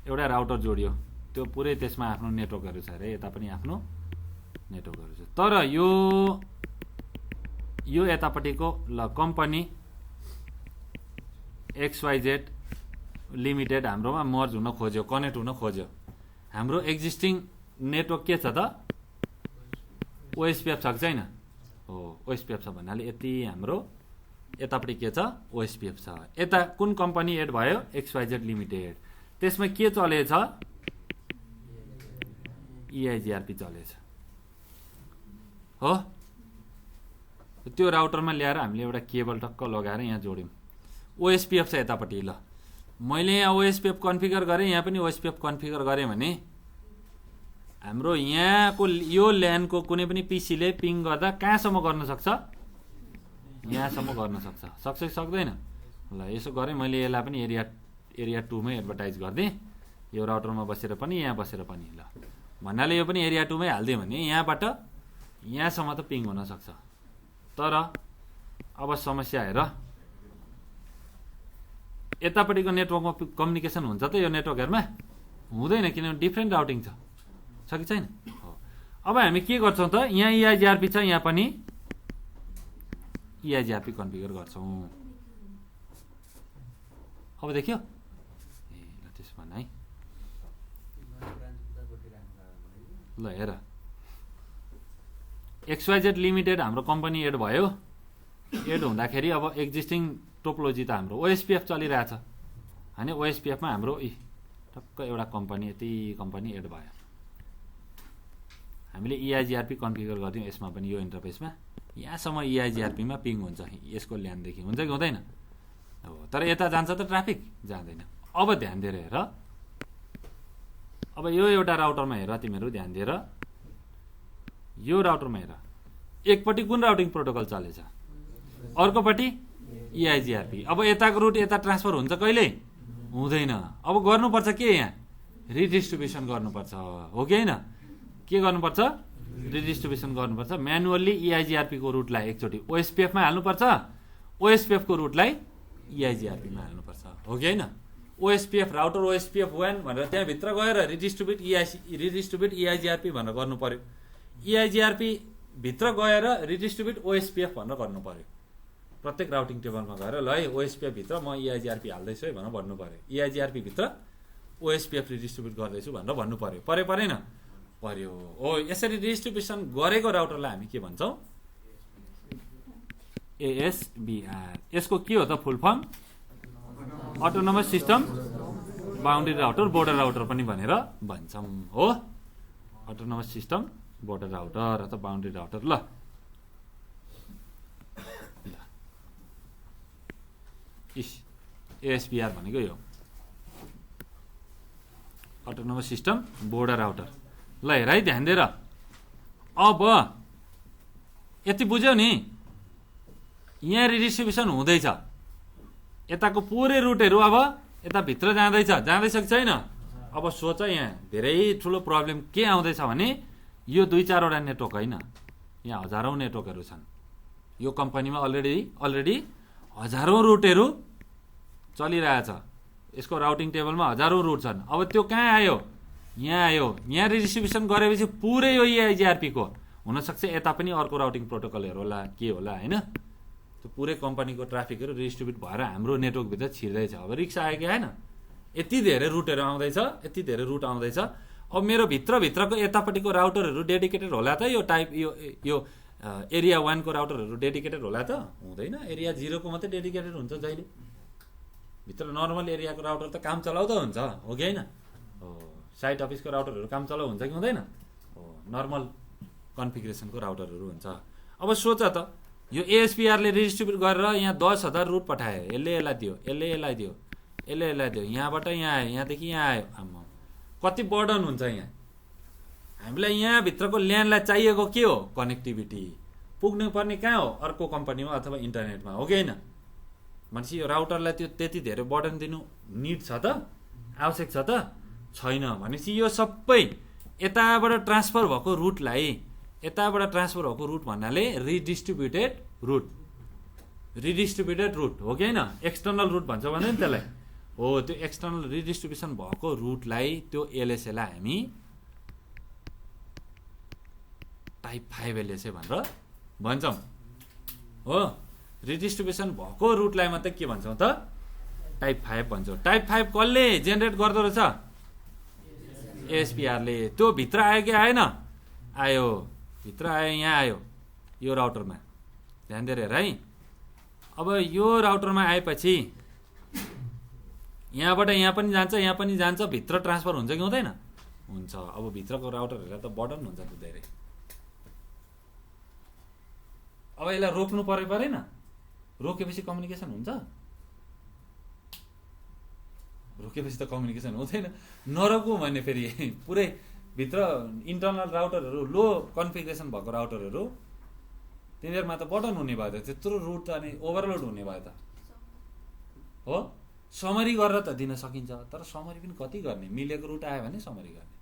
एउटा राउटर जोडियो, त्यो पुरै त्यसमा आफ्नो नेटवर्कहरू छ अरे, यता पनि आफ्नो नेटवर्कहरू छ। तर यो यतापट्टिको ल कम्पनी XYZ लिमिटेड हाम्रोमा मर्ज हुन खोज्यो, कनेक्ट हुन खोज्यो। हाम्रो एक्जिस्टिङ नेटवर्क के छ त, ओएसपिएफ छ कि छैन? हो, ओएसपिएफ छ भन्नाले यति हाम्रो यतापट्टि के छ, ओएसपिएफ छ। यता कुन कम्पनी एड भयो, XYZ लिमिटेड। त्यसमा के चलेछ, EIGRP चलेछ हो। त्यो राउटरमा ल्याएर हामीले एउटा केबल टक्क लगाएर यहाँ जोड्यौँ। ओएसपिएफ छ यतापट्टि। ल मैले यहाँ ओएसपिएफ कन्फिगर गरेँ, यहाँ पनि ओएसपिएफ कन्फिगर गरेँ भने हाम्रो यहाँको यो ल्यानको कुनै पनि पिसीले पिङ गर्दा कहाँसम्म गर्न सक्छ, यहाँसम्म गर्न सक्छ। सक्छ कि सक्दैन? ल यसो गरेँ मैले, यसलाई पनि एरिया 2 मै एडभर्टाइज गरिदिएँ, यो राउटरमा बसेर पनि यहाँ बसेर पनि। ल भन्नाले यो पनि एरिया 2 मै हालिदिएँ भने यहाँबाट यहाँसम्म त पिङ हुन सक्छ। तर अब समस्या हेर, यतापट्टिको नेटवर्कमा कम्युनिकेसन हुन्छ त यो नेटवर्कहरूमा? हुँदैन, किनभने डिफ्रेन्ट राउटिङ छ कि छैन? हो। अब हामी के गर्छौँ त, यहाँ EIGRP छ, यहाँ पनि EIGRP कन्फिगर गर्छौँ। अब देखियो? ए ल त्यसो भने है, ल हेर XYZ लिमिटेड हाम्रो कम्पनी एड भयो। एड हुँदाखेरि अब एक्जिस्टिङ टोपोलोजी त हाम्रो ओएसपिएफ चलिरहेछ होइन। ओएसपिएफमा हाम्रो टक्क एउटा कम्पनी, यति कम्पनी एड भयो। हामीले EIGRP कन्फिगर गरिदियौँ यसमा पनि, यो इन्टरफेसमा यहाँसम्म EIGRP मा पिङ हुन्छ यसको ल्यानदेखि, हुन्छ कि हुँदैन? हो। तर यता जान्छ त ट्राफिक? जाँदैन। अब ध्यान दिएर हेर, अब यो एउटा राउटरमा हेर तिमीहरू ध्यान दिएर, यो राउटरमा हेर, एकपट्टि कुन राउटिङ प्रोटोकल चलेछ, अर्कोपट्टि EIGRP। अब यताको रुट यता ट्रान्सफर हुन्छ कहिले? हुँदैन। अब गर्नुपर्छ के? यहाँ रिडिस्ट्रिब्युसन गर्नुपर्छ, हो कि होइन? के गर्नुपर्छ? रिडिस्ट्रिब्युसन गर्नुपर्छ। म्यानुअल्ली EIGRP को रुटलाई एकचोटि OSPF मा हाल्नुपर्छ, OSPF को रुटलाई EIGRP मा हाल्नुपर्छ, हो कि होइन? OSPF राउटर OSPF 1 भनेर त्यहाँभित्र गएर रिडिस्ट्रिब्युट EIGRP भनेर गर्नु पर्यो। EIGRP भित्र गएर रिडिस्ट्रिब्युट OSPF भनेर गर्नु पर्यो। प्रत्येक राउटिङ टेबलमा गएर ल है OSPF भित्र म EIGRP हाल्दैछु है भनेर भन्नु पर्यो। EIGRP भित्र OSPF रिडिस्ट्रिब्युट गर्दैछु भनेर भन्नु पर्यो। परेन? पर्यो। हो, यसरी रिडिस्ट्रिब्युसन गरेको राउटरलाई हामी के भन्छौँ? ASBR। यसको के हो त full form? Autonomous system boundary router, border router पनि भनेर भन्छौँ, हो? अटोनोमस सिस्टम बोर्डर राउटर अथवा बाउन्ड्री राउटर। ल ASBR भनेको यो अटोनोमस सिस्टम बोर्डर राउटर। ल हेर है ध्यान दिएर, अब यति बुझ्यौ नि? यहाँ रिडिस्ट्रिब्युसन हुँदैछ, यताको पुरै रुटहरू अब यता भित्र जाँदैछ कि छैन? अब सोच, यहाँ धेरै ठुलो प्रब्लम के आउँदैछ भने यो 2-4वटा नेटवर्क होइन, यहाँ हजारौँ नेटवर्कहरू छन्। यो कम्पनीमा अलरेडी हजारौँ रुटहरू चलिरहेछ। यसको राउटिङ टेबलमा हजारौँ रुट छन्। अब त्यो कहाँ आयो? यहाँ आयो। यहाँ रिडिस्ट्रिब्युसन गरेपछि पुरै यो EIGRP को हुनसक्छ, यता पनि अर्को राउटिङ प्रोटोकलहरू होला, के होला, होइन? त्यो पुरै कम्पनीको ट्राफिकहरू रिडिस्ट्रिब्युट भएर हाम्रो नेटवर्कभित्र छिर्दैछ। अब रिक्स आयो कि आएन? यति धेरै रुटहरू आउँदैछ, यति धेरै रुट आउँदैछ। अब मेरो भित्रको यतापट्टिको राउटरहरू डेडिकेटेड होला त? यो एरिया 1 को राउटरहरू डेडिकेटेड होला त? हुँदैन। एरिया 0 को मात्रै डेडिकेटेड हुन्छ जहिले। भित्र नर्मल एरियाको राउटर त काम चलाउँदा हुन्छ, हो कि होइन? हो। साइट अफिसको राउटरहरू काम चलाउ हुन्छ कि हुँदैन? हो। नर्मल कन्फिगरेसनको राउटरहरू हुन्छ। अब सोच त, यो ASBR ले रिडिस्ट्रिब्युट गरेर यहाँ 10,000 रुट पठायो। यसलाई दियो, यहाँबाट यहाँ आयो, यहाँदेखि यहाँ आयो। आम्मा, कति बर्डन हुन्छ यहाँ। हामीलाई यहाँभित्रको ल्यान्डलाई चाहिएको के हो? कनेक्टिभिटी। पुग्नु पर्ने कहाँ हो? अर्को कम्पनीमा अथवा इन्टरनेटमा, हो कि होइन? भनेपछि यो राउटरलाई त्यो त्यति धेरै बर्डन दिनु निड छ त? आवश्यक छ त? छैन। भनेपछि यो सबै यताबाट ट्रान्सफर भएको रुटलाई, यताबाट ट्रान्सफर भएको रुट भन्नाले रिडिस्ट्रिब्युटेड रुट, हो कि होइन? एक्सटर्नल रुट भन्छ भने नि त्यसलाई। हो, त्यो एक्सटर्नल रिडिस्ट्रिब्युसन भएको रुटलाई, त्यो LSA लाई हामी टाइप 5 LSA भनेर भन्छौँ, हो? रिडिस्ट्रिब्युसन भएको रुटलाई मात्रै के भन्छौँ त? टाइप 5 भन्छौँ। टाइप 5 कसले जेनेरेट गर्दो रहेछ? ASBR ले। त्यो भित्र आयो कि आएन? आयो। भित्र आयो, यहाँ आयो, यो राउटरमा। ध्यान दिएर हेर है। अब यो राउटरमा आएपछि यहाँबाट यहाँ पनि जान्छ, भित्र ट्रान्सफर हुन्छ कि हुँदैन? हुन्छ। अब भित्रको राउटरहरूलाई त बर्डन हुन्छ त धेरै। अब यसलाई रोक्नु परेन? रोकेपछि कम्युनिकेसन हुन्छ? रोकेपछि त कम्युनिकेसन हुँदैन। नरोक्नु भने फेरि पुरै भित्र इन्टरनल राउटरहरू, लो कन्फिगरेसन भएको राउटरहरू, तिनीहरूमा त बर्डन हुने भयो त। त्यत्रो रुट त अनि ओभरलोड हुने भयो त, हो? समरी गरेर त दिन सकिन्छ, तर समरी पनि कति गर्ने? मिलेको रुट आयो भने समरी गर्ने,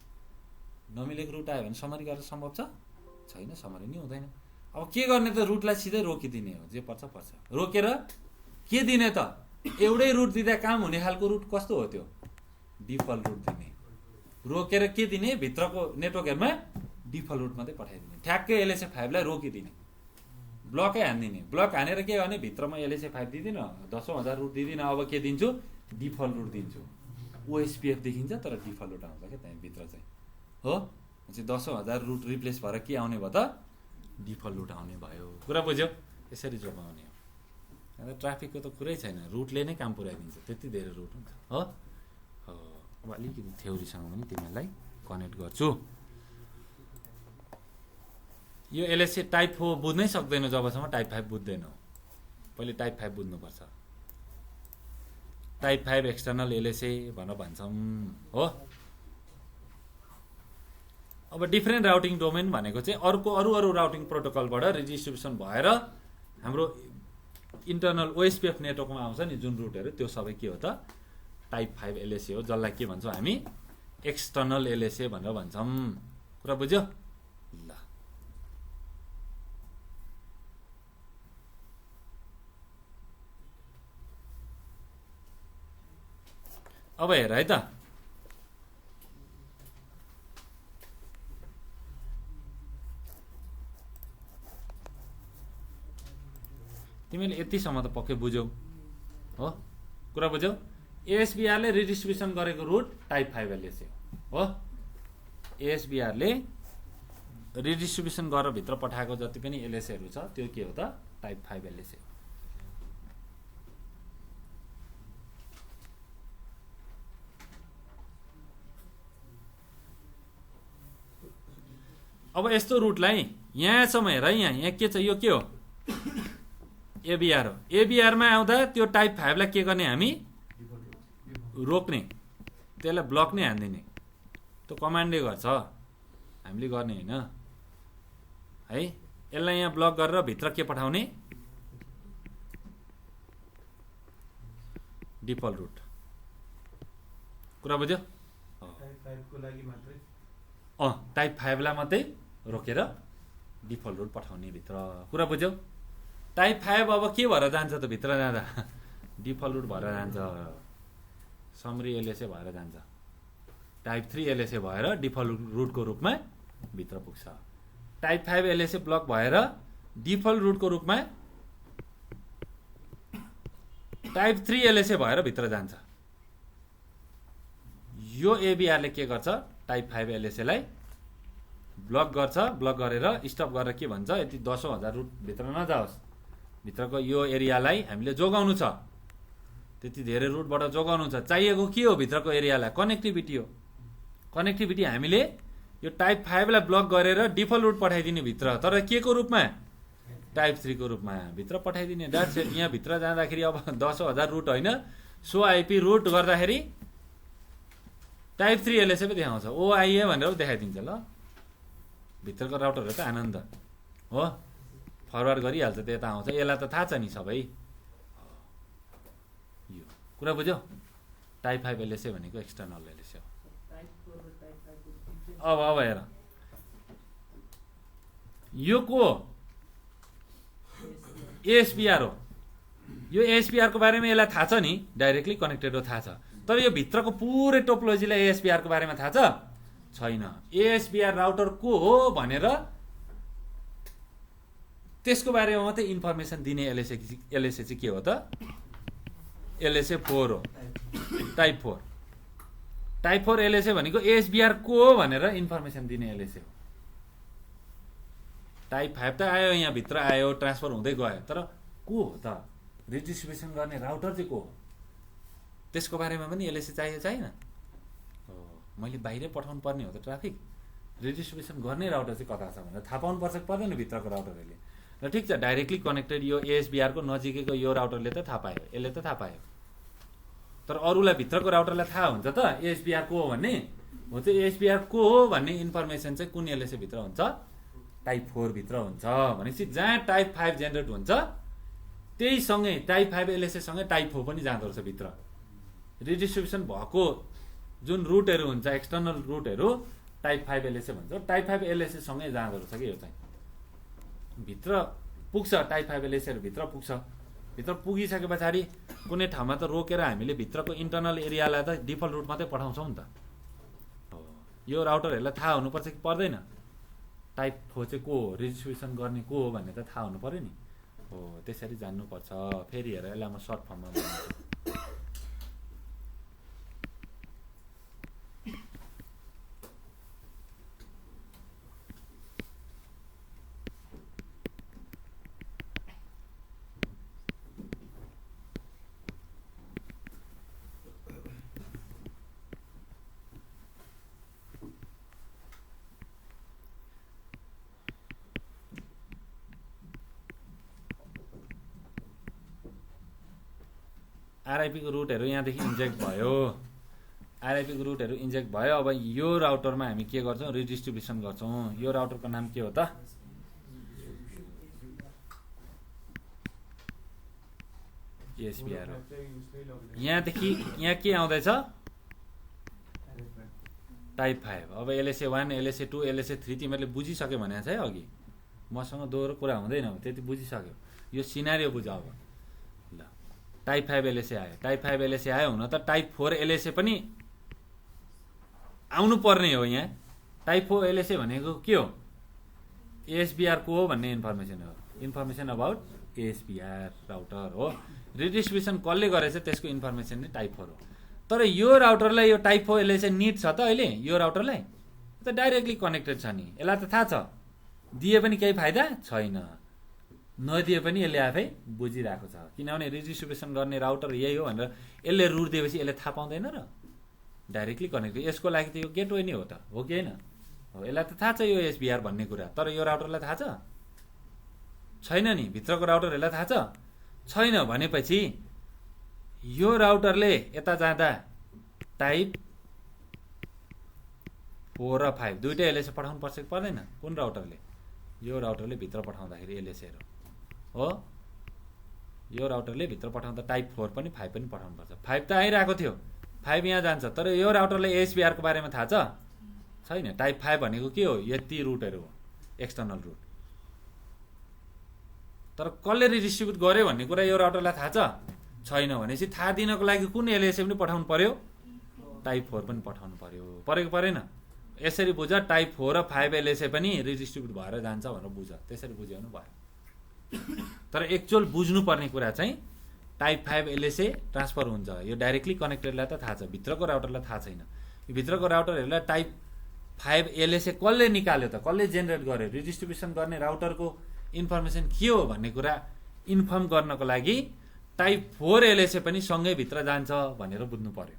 नमिलेको रुट आयो भने समरी गरेर सम्भव छ? छैन, समरी नै हुँदैन। अब के गर्ने त? रुटलाई सिधै रोकिदिने हो, जे पर्छ। रोकेर के दिने त? एउटै रुट दिँदा काम हुने खालको रुट कस्तो हो त्यो? डिफल्ट रुट दिने। रोकेर के दिने? भित्रको नेटवर्कहरूमा डिफल्ट रुट मात्रै पठाइदिने। ठ्याक्कै LSA 5 लाई रोकिदिने, ब्लकै हानिदिने। ब्लक हानेर के गर्ने? भित्रमा LSA 5 दिँदिन, 10,000 रुट दिँदिन। अब के दिन्छु? डिफल्ट रुट दिन्छु। OSPF देखिन्छ तर डिफल्ट रुट आउँछ क्या त्यहाँभित्र चाहिँ, हो? 10,000 रुट रिप्लेस भएर के आउने भयो त? डिफल्ट रुट आउने भयो। कुरा बुझ्यौ? यसरी जोगाउने हो। ट्राफिकको त कुरै छैन, रुटले नै काम पुऱ्याइदिन्छ, त्यति धेरै रुट हुन्छ, हो? अब अलिकति थ्योरीसँग पनि तिमीहरूलाई कनेक्ट गर्छु। यो LSA टाइप 4 बुझ्नै सक्दैन जबसम्म टाइप 5 बुझ्दैनौ। पहिले टाइप 5 बुझ्नुपर्छ। टाइप 5 एक्सटर्नल LSA भनेर भन्छौँ, हो? अब डिफ्रेन्ट राउटिङ डोमेन भनेको चाहिँ अरू राउटिङ प्रोटोकलबाट रेडिस्ट्रिब्युसन भएर हाम्रो इन्टरनल ओएसपीएफ नेटवर्कमा आउँछ नि जुन रुटहरू, त्यो सबै के हो त टाइप 5 एलएसए हो, जसलाई के भन्छौँ हामी एक्सटर्नल एलएसए भनेर भन्छौँ। कुरा बुझ्यो? ल अब हेर है त, तिमीले यतिसम्म त पक्कै बुझ्यौ हो, कुरा बुझ्यौ? एएसबीआरले रिडिस्ट्रिब्युसन गरेको रुट टाइप 5 एलएसए हो। एएसबीआरले रिडिस्ट्रिब्युसन गरेर भित्र पठाएको जति पनि एलएसएहरू छ त्यो के हो त टाइप 5 एलएसए। अब यस्तो रुटलाई यहाँसम्म हेर, यहाँ के छ, यो के हो एबीआर हो। एबीआरमा आउँदा त्यो टाइप 5 लाई के गर्ने हामी रोक्ने, त्यसलाई ब्लक नै हानिदिने, त्यो कमान्डले गर्छ, हामीले गर्ने होइन है। यसलाई यहाँ ब्लक गरेर भित्र के पठाउने डिफल्ट रुट। कुरा बुझ्यो? टाइप 5 लाई मात्रै रोकेर डिफल्ट रुट पठाउने भित्र। कुरा बुझ्यौ? टाइप 5 अब के भएर जान्छ त भित्र जाँदा डिफल्ट रुट भएर जान्छ, समरी एलएसए भएर जान्छ, टाइप 3 एलएसए भएर डिफल्ट रुटको रूपमा भित्र पुग्छ। टाइप 5 एलएसए ब्लक भएर डिफल्ट रुटको रूपमा टाइप 3 एलएसए भएर भित्र जान्छ। यो एबीआरले के गर्छ, टाइप 5 एलएसए लाई ब्लक गर्छ, ब्लक गरेर स्टप गरेर के भन्छ, यति 10,000 रुट भित्र नजाओस्, भित्रको यो एरियालाई हामीले जोगाउनु छ, त्यति धेरै रुटबाट जोगाउनु छ। चाहिएको के हो भित्रको एरियालाई? कनेक्टिभिटी हो। कनेक्टिभिटी हामीले यो टाइप 5 लाई ब्लक गरेर डिफल्ट रुट पठाइदिने भित्र, तर के को रूपमा? टाइप 3 को रूपमा भित्र पठाइदिने। That's it. यहाँ भित्र जाँदाखेरि अब 10,000 रुट होइन, सो आइपी रुट गर्दाखेरि टाइप 3 एलएसए पो देखाउँछ, ओआइए भनेर पो देखाइदिन्छ। ल भित्रको राउटरहरू त आनन्द हो, फरवार्ड गरिहाल्छ, त्यता आउँछ, यसलाई त थाहा छ नि सबै। यो कुरा बुझ्यौ? टाइप 5 एलएसए भनेको एक्सटर्नल एलएसए हो। अब हेर, यो को एएसबीआर हो। यो एएसबीआर को बारेमा यसलाई थाहा छ नि, डाइरेक्टली कनेक्टेड हो, थाहा छ, तर यो भित्रको पुरै टोपोलोजीलाई एएसबीआर को बारेमा थाहा छ छैन। एएसबीआर राउटर को हो भनेर त्यसको बारेमा मात्रै इन्फर्मेसन दिने एलएसए चाहिँ के हो त? एलएसए 4 हो, टाइप 4। टाइप 4 एलएसए भनेको एएसबीआर को हो भनेर इन्फर्मेसन दिने एलएसए हो। टाइप 5 त आयो, यहाँ भित्र आयो, ट्रान्सफर हुँदै गयो, तर को हो त? रिडिस्ट्रिब्युसन गर्ने राउटर चाहिँ को हो? त्यसको बारेमा पनि एलएसए चाहियो छैन? मैले बाहिरै पठाउनु पर्ने हो त ट्राफिक, रिडिस्ट्रिब्युसन गर्ने राउटर चाहिँ कता छ भनेर थाहा पाउनु पर्छ कि पर्दैन भित्रको राउटरहरूले? र ठिक छ, डाइरेक्टली कनेक्टेड यो एएसबीआर को नजिकैको यो राउटरले त थाहा पायो, यसले त थाहा पायो, तर अरूलाई भित्रको राउटरलाई थाहा हुन्छ त एएसबीआर को हो भन्ने? हो चाहिँ एएसबीआर को हो भन्ने इन्फर्मेसन चाहिँ कुन एलएसए भित्र हुन्छ? टाइप 4 भित्र हुन्छ। भनेपछि जहाँ टाइप 5 जेनेरेट हुन्छ त्यही सँगै टाइप 5 एलएसए सँगै टाइप 4 पनि जाँदो रहेछ भित्र। रिडिस्ट्रिब्युसन भएको जुन रुटहरू हुन्छ, एक्सटर्नल रुटहरू टाइप 5 एलएसए भन्छ, टाइप 5 एलएसए सँगै जाँदो रहेछ कि यो चाहिँ भित्र पुग्छ। टाइप 5 एलएसएहरू भित्र पुग्छ। भित्र पुगिसके पछाडि कुनै ठाउँमा त रोकेर हामीले भित्रको इन्टरनल एरियालाई त डिफल्ट रुट मात्रै पठाउँछौँ नि त। यो राउटरहरूलाई थाहा हुनुपर्छ कि पर्दैन? टाइप 4 चाहिँ को हो, रिडिस्ट्रिब्युसन गर्ने को हो भन्ने त थाहा हुनु पर्यो नि। हो, त्यसरी जान्नुपर्छ। फेरि हेर, यसलाई म सर्ट फर्ममा भन्छु। आरआइपी को रुटहरू यहाँदेखि इन्जेक्ट भयो। आरआइपीको रुटहरू इन्जेक्ट भयो। अब यो राउटरमा हामी के गर्छौँ, रिडिस्ट्रिब्युसन गर्छौँ। यो राउटरको नाम के हो त, एसबिआर हो। यहाँदेखि यहाँ के आउँदैछ, टाइप 5। अब एलएसए 1 एलएसए 2 एलएसए 3 तिमीहरूले बुझिसक्यो भने चाहिँ अघि मसँग दोहोरो कुरा हुँदैन, त्यति बुझिसक्यो। यो सिनारियो बुझ। अब ल टाइप 5 एलएसए आयो, टाइप 5 एलएसए आयो, हुन त टाइप 4 एलएसए पनि आउनु पर्ने हो। यहाँ टाइप 4 एलएसए भनेको के हो, एसबिआर को हो भन्ने इन्फर्मेसन हो, इन्फर्मेसन अबाउट एसबिआर राउटर हो। रिडिस्ट्रिब्युसन कसले गरेछ त्यसको इन्फर्मेसन नै टाइप 4 हो। तर यो राउटरलाई यो टाइप 4 एलएसए निड छ त अहिले, यो राउटरलाई त डाइरेक्टली कनेक्टेड छ नि, यसलाई त थाहा छ, दिए पनि केही फाइदा छैन, नदिए पनि यसले आफै बुझिरहेको छ। किनभने रिडिस्ट्रिब्युसन गर्ने राउटर यही हो भनेर यसले रुट दिएपछि यसले थाहा पाउँदैन र, डाइरेक्टली कनेक्ट। यसको लागि त यो गेटवे नै हो त, हो कि होइन हो। यसलाई त थाहा छ यो एसबिआर भन्ने कुरा, तर यो राउटरलाई थाहा छ छैन नि, भित्रको राउटरहरूलाई थाहा छ छैन। भनेपछि यो राउटरले यता जाँदा टाइप 4 र 5 दुइटै एलएसए पठाउनु पर्छ कि पर्दैन, कुन राउटरले, यो राउटरले भित्र पठाउँदाखेरि एलएसएहरू हो। यो राउटरले भित्र पठाउँदा टाइप 4 पनि 5 पनि पठाउनु पर्छ। 5 त आइरहेको थियो, 5 यहाँ जान्छ, तर यो राउटरलाई एसबिआरको बारेमा थाहा छ छैन। टाइप 5 भनेको के हो, यति रुटहरू हो, एक्सटर्नल रुट। तर कसले रिडिस्ट्रिब्युट गर्यो भन्ने कुरा यो राउटरलाई थाहा छ छैन। भनेपछि थाहा दिनको लागि कुन एलएसए पनि पठाउनु पर्यो, टाइप 4 पनि पठाउनु पर्यो, परेको परेन। यसरी बुझ, टाइप 4 र 5 एलएसए पनि रिडिस्ट्रिब्युट भएर जान्छ भनेर बुझ, त्यसरी बुझ्याउनु भयो। तर एक्चुअल बुझ्नुपर्ने कुरा चाहिँ टाइप 5 एलएसए ट्रान्सफर हुन्छ, यो डाइरेक्टली कनेक्टेडलाई त थाहा छ, भित्रको राउटरलाई थाहा छैन। यो भित्रको राउटरहरूलाई टाइप 5 एलएसए कसले निकाल्यो त, कसले जेनेरेट गर्यो, रिडिस्ट्रिब्युसन गर्ने राउटरको इन्फर्मेसन के हो भन्ने कुरा इन्फर्म गर्नको लागि टाइप 4 एलएसए पनि सँगै भित्र जान्छ भनेर बुझ्नु पर्यो,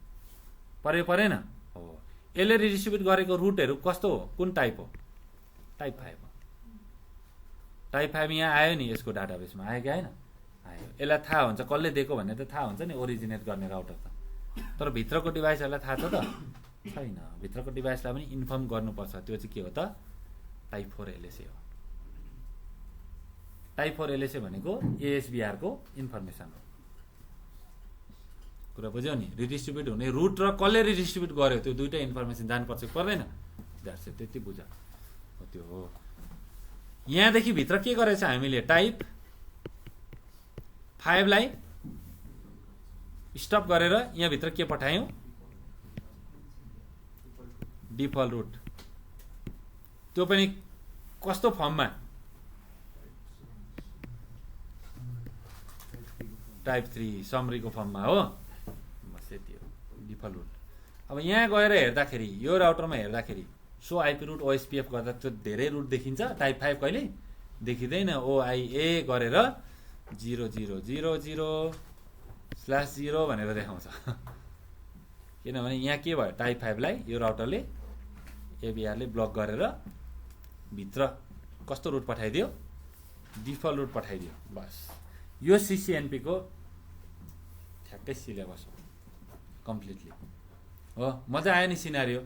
पऱ्यो परेन हो। यसले रिडिस्ट्रिब्युट गरेको रुटहरू कस्तो हो, कुन टाइप हो, टाइप 5 हो। टाइप 5 यहाँ आयो नि, यसको डाटाबेसमा आयो कि आएन, आयो। यसलाई थाहा हुन्छ कसले दिएको भन्ने त थाहा हुन्छ नि, ओरिजिनेट गर्ने राउटर त। तर भित्रको डिभाइसहरूलाई थाहा छ त छैन। भित्रको डिभाइसलाई पनि इन्फर्म गर्नुपर्छ, त्यो चाहिँ के हो त, टाइप 4 एलएसए हो। टाइप 4 एलएसए भनेको एएसबिआर को इन्फर्मेसन हो। कुरा बुझ्यौ नि, रिडिस्ट्रिब्युट हुने रुट र कसले रिडिस्ट्रिब्युट गर्यो त्यो दुइटै इन्फर्मेसन जानुपर्छ कि पर्दैन, द्याट्स इट, त्यति बुझ हो, त्यो हो। यहाँदेखि भित्र के गरेछ हामीले, टाइप 5 लाई स्टप गरेर यहाँभित्र के पठायौँ, डिफल्ट रुट। त्यो पनि कस्तो फर्ममा, टाइप 3 समरीको फर्ममा हो, बस यति हो डिफल्ट रुट। अब यहाँ गएर हेर्दाखेरि यो राउटरमा हेर्दाखेरि सो आइपी रुट ओएसपीएफ गर्दा त्यो धेरै रुट देखिन्छ, टाइप 5 कहिले देखिँदैन। ओआइए गरेर 0000/0 भनेर देखाउँछ। किनभने यहाँ के भयो, टाइप 5 लाई यो राउटरले एबिआरले ब्लक गरेर भित्र कस्तो रुट पठाइदियो, डिफल्ट रुट पठाइदियो, बस। यो सिसिएनपी को ठ्याक्कै सिलेबस हो कम्प्लिटली हो। मजा आयो नि सिनारियो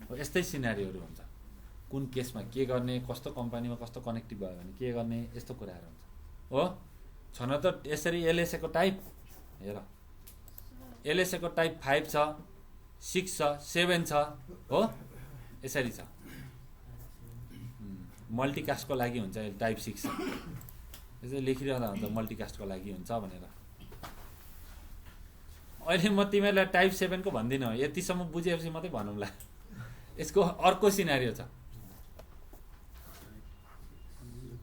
हो, यस्तै सिनारियोहरू हुन्छ, कुन केसमा के गर्ने, कस्तो कम्पनीमा कस्तो कनेक्टिभ भयो भने के गर्ने, यस्तो कुराहरू हुन्छ हो। छन त यसरी एलएसए को टाइप हेर, एलएसए को टाइप 5 छ, 6 छ, 7 छ हो, यसरी छ। मल्टिकास्टको लागि हुन्छ टाइप 6 छ, यसरी लेखिरहँदा हुन्छ मल्टिकास्टको लागि हुन्छ भनेर। अहिले म तिमीहरूलाई टाइप 7 को भन्दिनँ, यतिसम्म बुझेपछि मात्रै भनौँला। यसको अर्को सिनारियो छ,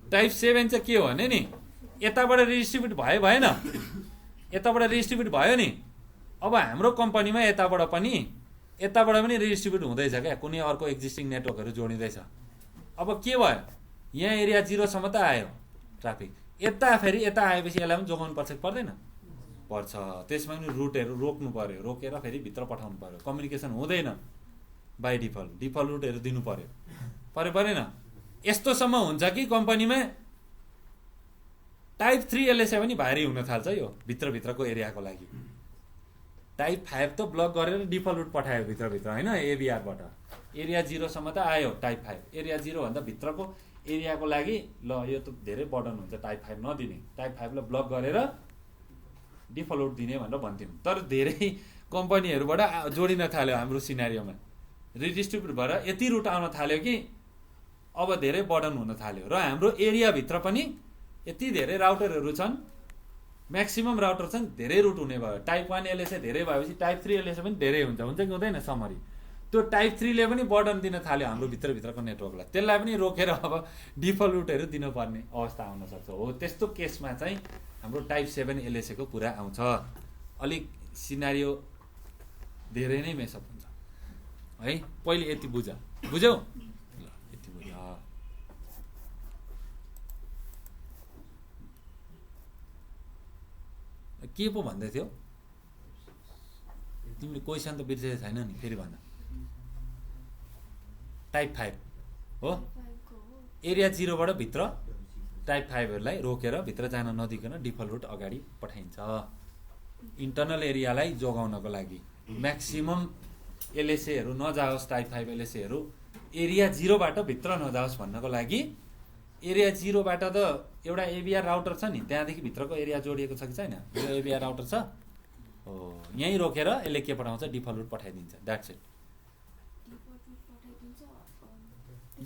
टाइप 7 चाहिँ के हो भने नि, यताबाट रिडिस्ट्रिब्युट भयो भएन, यताबाट रिडिस्ट्रिब्युट भयो नि। अब हाम्रो कम्पनीमा यताबाट पनि रिडिस्ट्रिब्युट हुँदैछ क्या, कुनै अर्को एक्जिस्टिङ नेटवर्कहरू जोडिँदैछ। अब के भयो, यहाँ एरिया 0 सम्म त आयो ट्राफिक, यता फेरि यता आएपछि यसलाई पनि जोगाउनु पर्छ कि पर्दैन, पर्छ। त्यसमा पनि रुटहरू रोक्नु पर्यो, रोकेर फेरि भित्र पठाउनु पर्यो, कम्युनिकेसन हुँदैन बाई डिफल्ट रुटहरू दिनु पर्यो, परेन। यस्तोसम्म हुन्छ कि कम्पनीमा टाइप 3 एलएसए पनि भारी हुन थाल्छ यो भित्रको एरियाको लागि। टाइप 5 त ब्लक गरेर डिफल्ट रुट पठायो भित्रभित्र होइन एबिआरबाट एरिया 0 सम्म त आयो टाइप 5 एरिया 0 भन्दा भित्रको एरियाको लागि ल यो त धेरै बर्डन हुन्छ टाइप 5 नदिने टाइप 5 लाई ब्लक गरेर डिफल्ट रुट दिने भनेर भन्थ्यौँ तर धेरै कम्पनीहरूबाट जोडिन थाल्यो हाम्रो सिनारियोमा रिडिस्ट्रिब्युट भएर यति रुट आउन थाल्यो कि अब धेरै बर्डन हुन थाल्यो र हाम्रो एरियाभित्र पनि यति धेरै राउटरहरू छन् म्याक्सिमम राउटर छन् धेरै रुट हुने भयो टाइप 1 एलएसए धेरै भएपछि टाइप 3 एलएसए पनि धेरै हुन्छ कि हुँदैन समरी त्यो टाइप 3 ले पनि बर्डन दिन थाल्यो हाम्रो भित्रभित्रको नेटवर्कलाई त्यसलाई पनि रोकेर अब डिफल्ट रुटहरू दिनुपर्ने अवस्था आउन सक्छ हो त्यस्तो केसमा चाहिँ हाम्रो टाइप 7 एलएसए को कुरा आउँछ अलिक सिनारियो धेरै नै मेसअप हुन्छ है पहिले यति बुझ्यौ ल यति बुझ के पो भन्दै थियौ तिमीले क्वेसन त बिर्सेको छैन नि फेरि भन टाइप 5 हो एरिया 0 बाट भित्र टाइप 5 हरूलाई रोकेर भित्र जान नदिकन डिफल्ट रुट अगाडि पठाइन्छ इन्टरनल एरियालाई जोगाउनको लागि म्याक्सिमम एलएसए हरू नजाओस् टाइप 5 एलएसए हरू एरिया 0 बाट भित्र नजाओस् भन्नको लागि एरिया 0 बाट त एउटा एबिआर राउटर छ नि त्यहाँदेखि भित्रको एरिया जोडिएको छ कि छैन यो एबिआर राउटर छ हो यही रोकेर यसले के पठाउँछ डिफल्ट रुट पठाइदिन्छ द्याट्स इट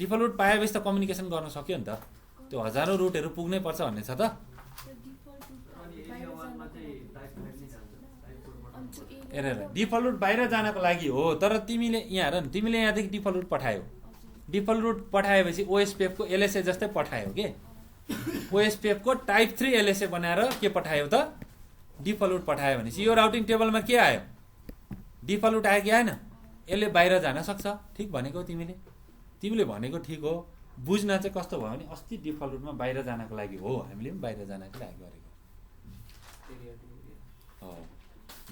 डिफल्ट रुट पाएपछि त कम्युनिकेसन गर्न सक्यो नि त त्यो हजारौं रुटहरू पुग्नै पर्छ भन्ने छ त हेरेर डिफल्ट रुट बाहिर जानको लागि हो तर तिमीले यहाँ हेर न तिमीले यहाँदेखि डिफल्ट रुट पठायो डिफल्ट रुट पठाएपछि ओएसपीएफ को एलएसए जस्तै पठायो के ओएसपीएफ को टाइप 3 एलएसए बनाएर के पठायो त डिफल्ट रुट पठायो भनेपछि यो राउटिङ टेबलमा के आयो डिफल्ट रुट आयो कि आएन यसले बाहिर जान सक्छ ठीक भनेको तिमीले भनेको ठिक हो बुझ्न चाहिँ कस्तो भयो भने अस्ति डिफल्ट रुटमा बाहिर जानको लागि हो हामीले पनि बाहिर जानको लागि गरेको हो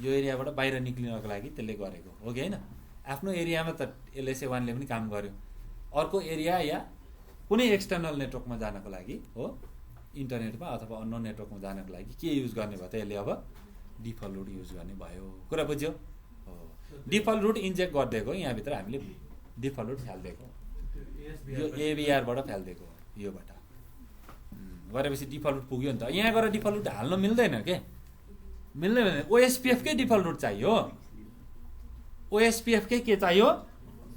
यो एरियाबाट बाहिर निक्लिनको लागि त्यसले गरेको हो कि हैन आफ्नो एरियामा त एलएसए 1 ले पनि काम गर्यो अर्को एरिया या कुनै एक्सटर्नल नेटवर्कमा जानको लागि हो इन्टरनेटमा अथवा अन्य नेटवर्कमा जानको लागि के युज गर्ने भयो त यसले अब डिफल्ट रुट युज गर्ने भयो कुरा बुझ्यो हो डिफल्ट रुट इन्जेक्ट गर्दिएको यहाँ भित्र हामीले डिफल्ट रुट फाल्दिएको यो एबिआर बाट फाल्दिएको योबाट गरेपछि डिफल्ट रुट पुग्यो नि त यहाँ गएर डिफल्ट रुट हाल्न मिल्दैन के मिल्दैन भने ओएसपीएफ कै डिफल्ट रुट चाहियो ओएसपीएफ कै के चाहियो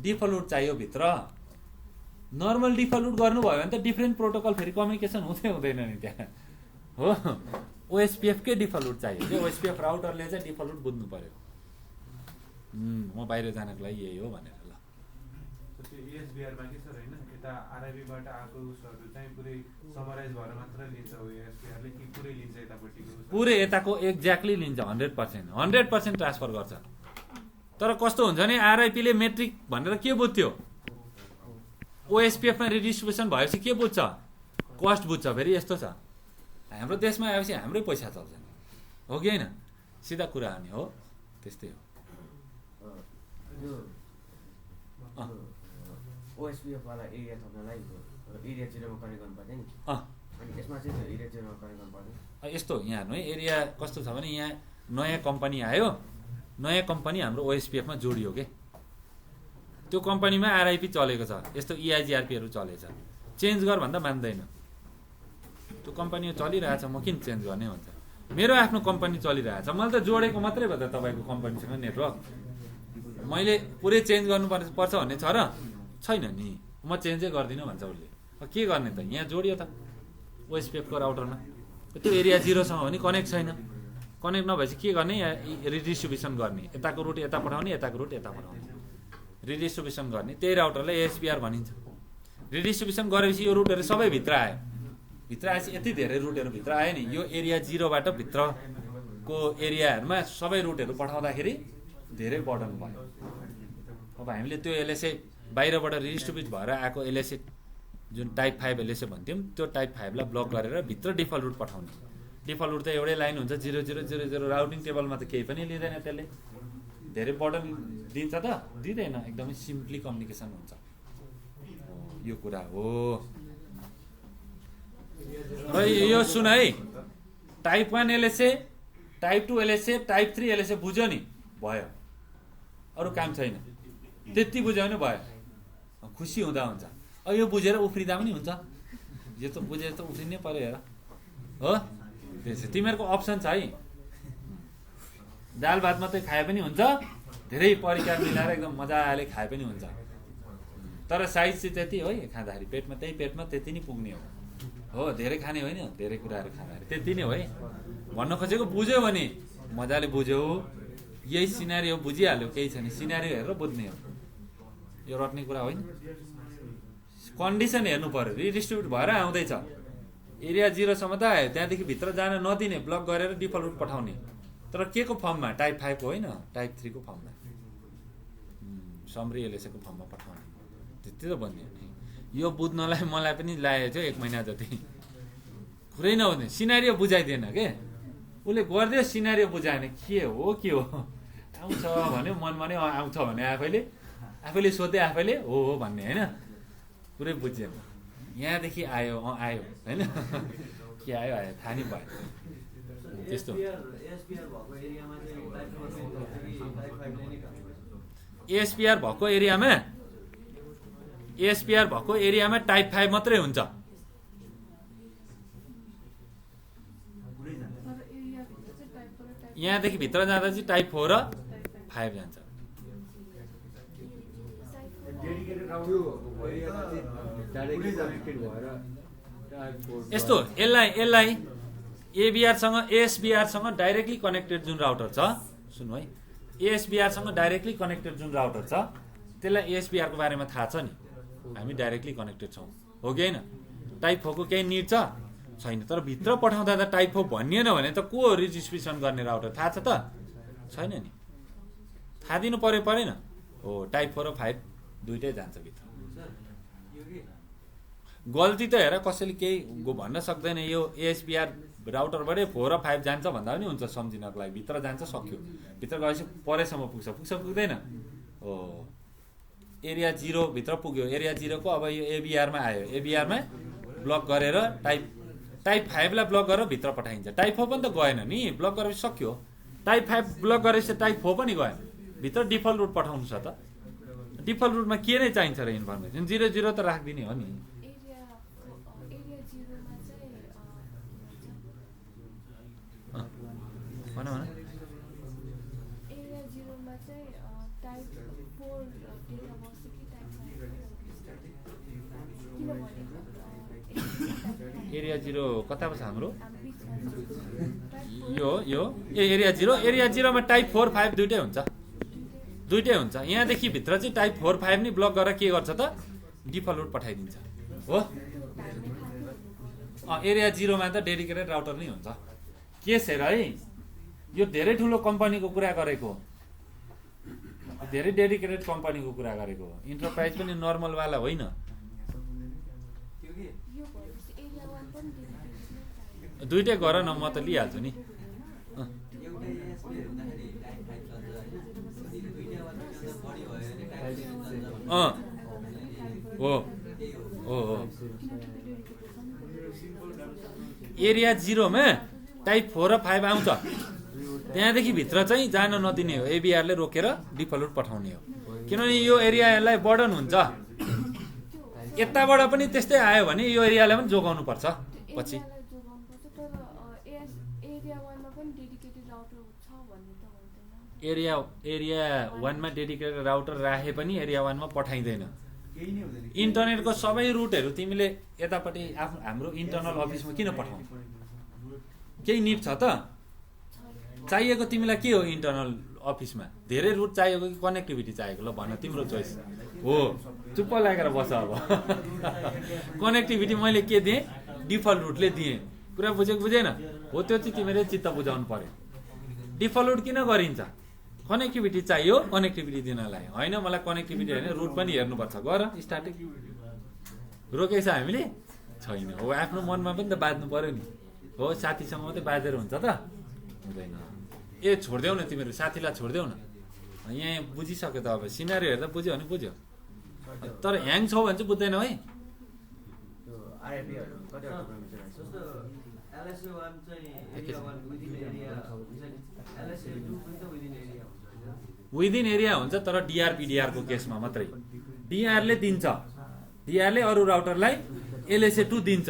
डिफल्ट रुट चाहियो भित्र नर्मल डिफल्ट रुट गर्नुभयो भने त डिफरेन्ट प्रोटोकल फेरि कम्युनिकेसन हुँदैन नि त्यहाँ हो ओएसपीएफ कै डिफल्ट रुट चाहियो के ओएसपीएफ राउटरले चाहिँ डिफल्ट रुट बुझ्नु पर्यो म बाहिर जानको लागि यही हो भनेर ल त्यो एसबिआर मा के छ हैन यता आरआईबी बाट आएको उसहरु चाहिँ पुरै समराइज भएर मात्र लिन्छ हो एसबिआर ले कि पुरै लिन्छ यतापट्टिको पुरै यताको एक्ज्याक्टली लिन्छ 100% ट्रान्सफर गर्छ तर कस्तो हुन्छ नि आरआईपी ले मेट्रिक भनेर के बुझ्थ्यो ओएसपीएफ मा रिडिस्ट्रिब्युसन भएपछि के बुझ्छ कस्ट बुझ्छ फेरि यस्तो छ हाम्रो देशमा आएपछि हाम्रै पैसा चल्छ हो कि हैन सिधा कुरा हो नि हो त्यस्तै हो ओएसपीएफ वाला एरिया थप्नलाई एरिया 0 मा कनेक्ट गर्नुपर्छ नि अनि यसमा चाहिँ त्यो एरिया 0 मा कनेक्ट गर्नुपर्छ यस्तो यहाँ हेर्नु है एरिया कस्तो छ भने यहाँ नयाँ कम्पनी आयो नयाँ कम्पनी हाम्रो ओएसपीएफ मा जोडियो के त्यो कम्पनीमा आरआईपी चलेको छ यस्तो इआइजिआरपीहरु चलेछ चेन्ज गर भन्दा मान्दैन त्यो कम्पनी चलिरहेछ म किन चेन्ज गर्ने भन्छ मेरो आफ्नो कम्पनी चलिरहेछ मैले त जोडेको मात्रै भयो त तपाईको कम्पनीसँग नेटवर्क मैले पुरै चेन्ज गर्नु पर्छ भन्ने छ र छैन नि म चेन्जै गर्दिनँ भन्छ उसले के गर्ने त यहाँ जोडियो त ओएसपीएफ को राउटरमा त्यो एरिया 0 सम्म भने कनेक्ट छैन कनेक्ट नभएपछि के गर्ने यहाँ रिडिस्ट्रिब्युसन गर्ने यताको रुट यता पठाउने यताको रुट यता पठाउने रिडिस्ट्रिब्युसन गर्ने त्यही राउटरलाई एएसपीआर भनिन्छ रिडिस्ट्रिब्युसन गरेपछि यो रुटहरु सबै भित्र आयो भित्र आएपछि यति धेरै रुटहरु भित्र आयो नि यो एरिया 0 बाट भित्रको एरियाहरुमा सबै रुटहरु पठाउँदाखेरि धेरै बर्डन भयो अब हामीले त्यो एलएसए बाहिरबाट रिडिस्ट्रिब्युट भएर आएको एलएसए जुन टाइप 5 एलएसए भन्थ्यौं त्यो टाइप 5 लाई ब्लक गरेर भित्र डिफल्ट रुट पठाउने डिफल्ट रुट त एउटै लाइन हुन्छ 0000 राउटिङ टेबलमा त केही पनि लिँदैन त्यसले धेरै बर्डन दिन्छ त दिदैन एकदमै सिम्पली कम्युनिकेसन हुन्छ यो कुरा हो र यो सुन है type 1 LSA type 2 LSA type 3 LSA बुझ्यो नि भयो, अरू काम छैन, त्यति बुझ्यो भने भयो, खुसी हुँदा हुन्छ। यो बुझेर उफ्रिँदा पनि हुन्छ, यो त बुझेर त उफ्रिनै पर्यो हेर हो। त्यसो तिमीहरूको अप्सन छ है, दाल भात मात्रै खाए पनि हुन्छ, धेरै परिकार मिलाएर एकदम मजाले खाए पनि हुन्छ, तर साइज चाहिँ त्यति हो है, खाँदाखेरि पेटमा त्यति नै पुग्ने हो, धेरै खाने होइन, धेरै कुराहरू खाँदाखेरि त्यति नै हो है। भन्न खोजेको बुझ्यो भने मजाले बुझ्यो, यही सिनारियो बुझिहाल्यो, केही छैन, सिनारियो हेरेर बुझ्ने हो, यो रट्ने कुरा होइन। कन्डिसन हेर्नु पर्यो, रिडिस्ट्रिब्युट भएर आउँदैछ, एरिया 0सम्म त आयो, त्यहाँदेखि भित्र जान नदिने, ब्लक गरेर डिफल्ट रुट पठाउने, तर के को फर्ममा, टाइप 5 को होइन, टाइप 3 को फर्ममा, समरी एलएसएको फर्ममा पठाउने, त्यति त बन्ने। यो बुझ्नलाई मलाई पनि लागेको थियो 1 महिना जति, कुरै नहुने, सिनारियो बुझाइदिएन के, उसले गरिदियो सिनारियो बुझाएन, के हो आउँछ भन्यो, मनमा नै आउँछ भने आफैले सोधे, आफैले हो भन्ने होइन, पुरै बुझेन, यहाँदेखि आयो आयो होइन, के आयो थाहा नै भयो त्यस्तो। एएसपिआर भएको एरियामा टाइप 5 मात्रै हुन्छ, यहाँदेखि भित्र जाँदा चाहिँ टाइप 4 र 5 जान्छ। यस्तो यसलाई एएसबिआरसँग डाइरेक्टली कनेक्टेड जुन राउटर छ, सुन्नु है, एएसबिआरसँग डाइरेक्टली कनेक्टेड जुन राउटर छ त्यसलाई एएसबिआरको बारेमा थाहा छ नि, हामी डाइरेक्टली कनेक्टेड छौँ हो कि होइन, टाइप 4 को केही निड छैन, तर भित्र पठाउँदा त टाइप 4 भनिएन भने त को रेजिस्ट्रेसन गर्ने राउटर थाहा छ त छैन नि, थाहा दिनु परेन हो, टाइप 4 र 5 दुइटै जान्छ भित्र। गल्ती त हेर कसैले केही भन्न सक्दैन, यो एएसबिआर राउटरबाटै 4 र 5 जान्छ भन्दा पनि हुन्छ सम्झिनको लागि, भित्र जान्छ सक्यो, भित्र गएपछि परेसम्म पुग्दैन हो, एरिया 0 भित्र पुग्यो, एरिया 0 को अब यो एबिआरमा आयो, एबिआरमा ब्लक गरेर टाइप 5 लाई ब्लक गरेर भित्र पठाइन्छ, टाइप 4 पनि त गएन नि, ब्लक गरेपछि सक्यो, टाइप 5 ब्लक गरेपछि टाइप 4 पनि गएन, भित्र डिफल्ट रुट पठाउनु छ त, डिफल्ट रुटमा के नै चाहिन्छ र इन्फर्मेसन, 0 त राखिदिने हो नि। एरिया 0 कता छ हाम्रो, यो एरिया 0 मा टाइप 4 5 दुइटै हुन्छ, यहाँदेखि भित्र चाहिँ टाइप 4 5 नि ब्लक गरेर के गर्छ त, डिफल्ट रुट पठाइदिन्छ हो। एरिया 0 मा त डेडिकेटेड राउटर नै हुन्छ, केस हेर है, यो धेरै ठुलो कम्पनीको कुरा गरेको, धेरै डेडिकेटेड कम्पनीको कुरा गरेको, इन्टरप्राइज पनि नर्मलवाला होइन, दुइटै गर न, म त लिइहाल्छु नि। एरिया 0 मा टाइप 4 र 5 आउँछ, त्यहाँदेखि भित्र चाहिँ जान नदिने हो, एबिआरले रोकेर डिफल्ट रुट पठाउने हो, किनभने यो एरियालाई बर्डन हुन्छ, यताबाट पनि त्यस्तै आयो भने यो एरियालाई पनि जोगाउनु पर्छ पछि। एरिया 1 मा डेडिकेटेड राउटर राखे पनि एरिया 1 मा पठाइँदैन, इन्टरनेटको सबै रुटहरू तिमीले यतापट्टि हाम्रो इन्टरनल अफिसमा किन पठाउनु, केही निड छ त, चाहिएको तिमीलाई के हो इन्टरनल अफिसमा, धेरै रुट चाहिएको कि कनेक्टिभिटी चाहिएको, ल भन तिम्रो चोइस हो, चुप्प लागेर बस अब। कनेक्टिभिटी मैले के दिएँ, डिफल्ट रुटले दिएँ, कुरा बुझेन हो, त्यो चाहिँ तिमीले चित्त बुझाउनु पर्यो, डिफल्ट रुट किन गरिन्छ, कनेक्टिभिटी चाहियो, कनेक्टिभिटी दिनलाई होइन, मलाई कनेक्टिभिटी होइन रुट पनि हेर्नुपर्छ, गर स्टार्टिङ रोकेछ हामीले छैन हो, आफ्नो मनमा पनि त बाँध्नु पर्यो नि हो, साथीसँग मात्रै बाँधेर हुन्छ त हुँदैन, छोडिदेऊ न तिमीहरू, साथीलाई छोडिदेऊ न, यहाँ बुझिसक्यो त, अब सिनारियो हेर्दा बुझ्यो भने बुझ्यो, तर ह्याङ छ भने चाहिँ बुझ्दैनौ है। विदिन एरिया हुन्छ तर डिआर को केसमा मात्रै डिआरले दिन्छ, डिआरले अरू राउटरलाई LSA 2 दिन्छ,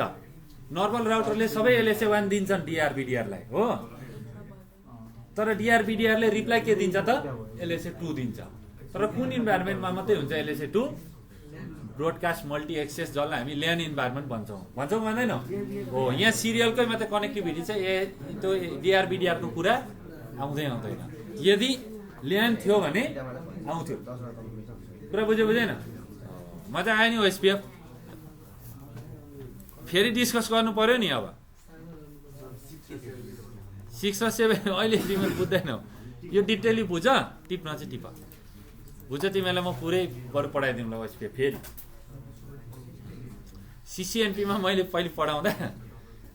नर्मल राउटरले सबै LSA 1 दिन्छन् डिआरलाई हो, तर डिआरले रिप्लाई के दिन्छ त LSA 2 दिन्छ। तर कुन इन्भाइरोमेन्टमा मात्रै हुन्छ LSA 2? ब्रोडकास्ट मल्टी एक्सेस जसलाई हामी ल्यान इन्भाइरोमेन्ट भन्छौँ भन्दैनौँ हो। यहाँ सिरियलकै मात्रै कनेक्टिभिटी चाहिँ त्यो डिआर को कुरा आउँदैन। यदि ल्यान थियो भने आउँथ्यो। कुरा बुझेन? मजा आयो नि OSPF। फेरि डिस्कस गर्नु पर्यो नि अब 6 र 7 अहिले तिमीहरू बुझ्दैनौ, यो डिटेली बुझ, टिप्न चाहिँ टिप बुझ। तिमीहरूलाई म पुरै बरु पढाइदिउँला OSPF। फेरि CCNP मा मैले पहिले पढाउँदा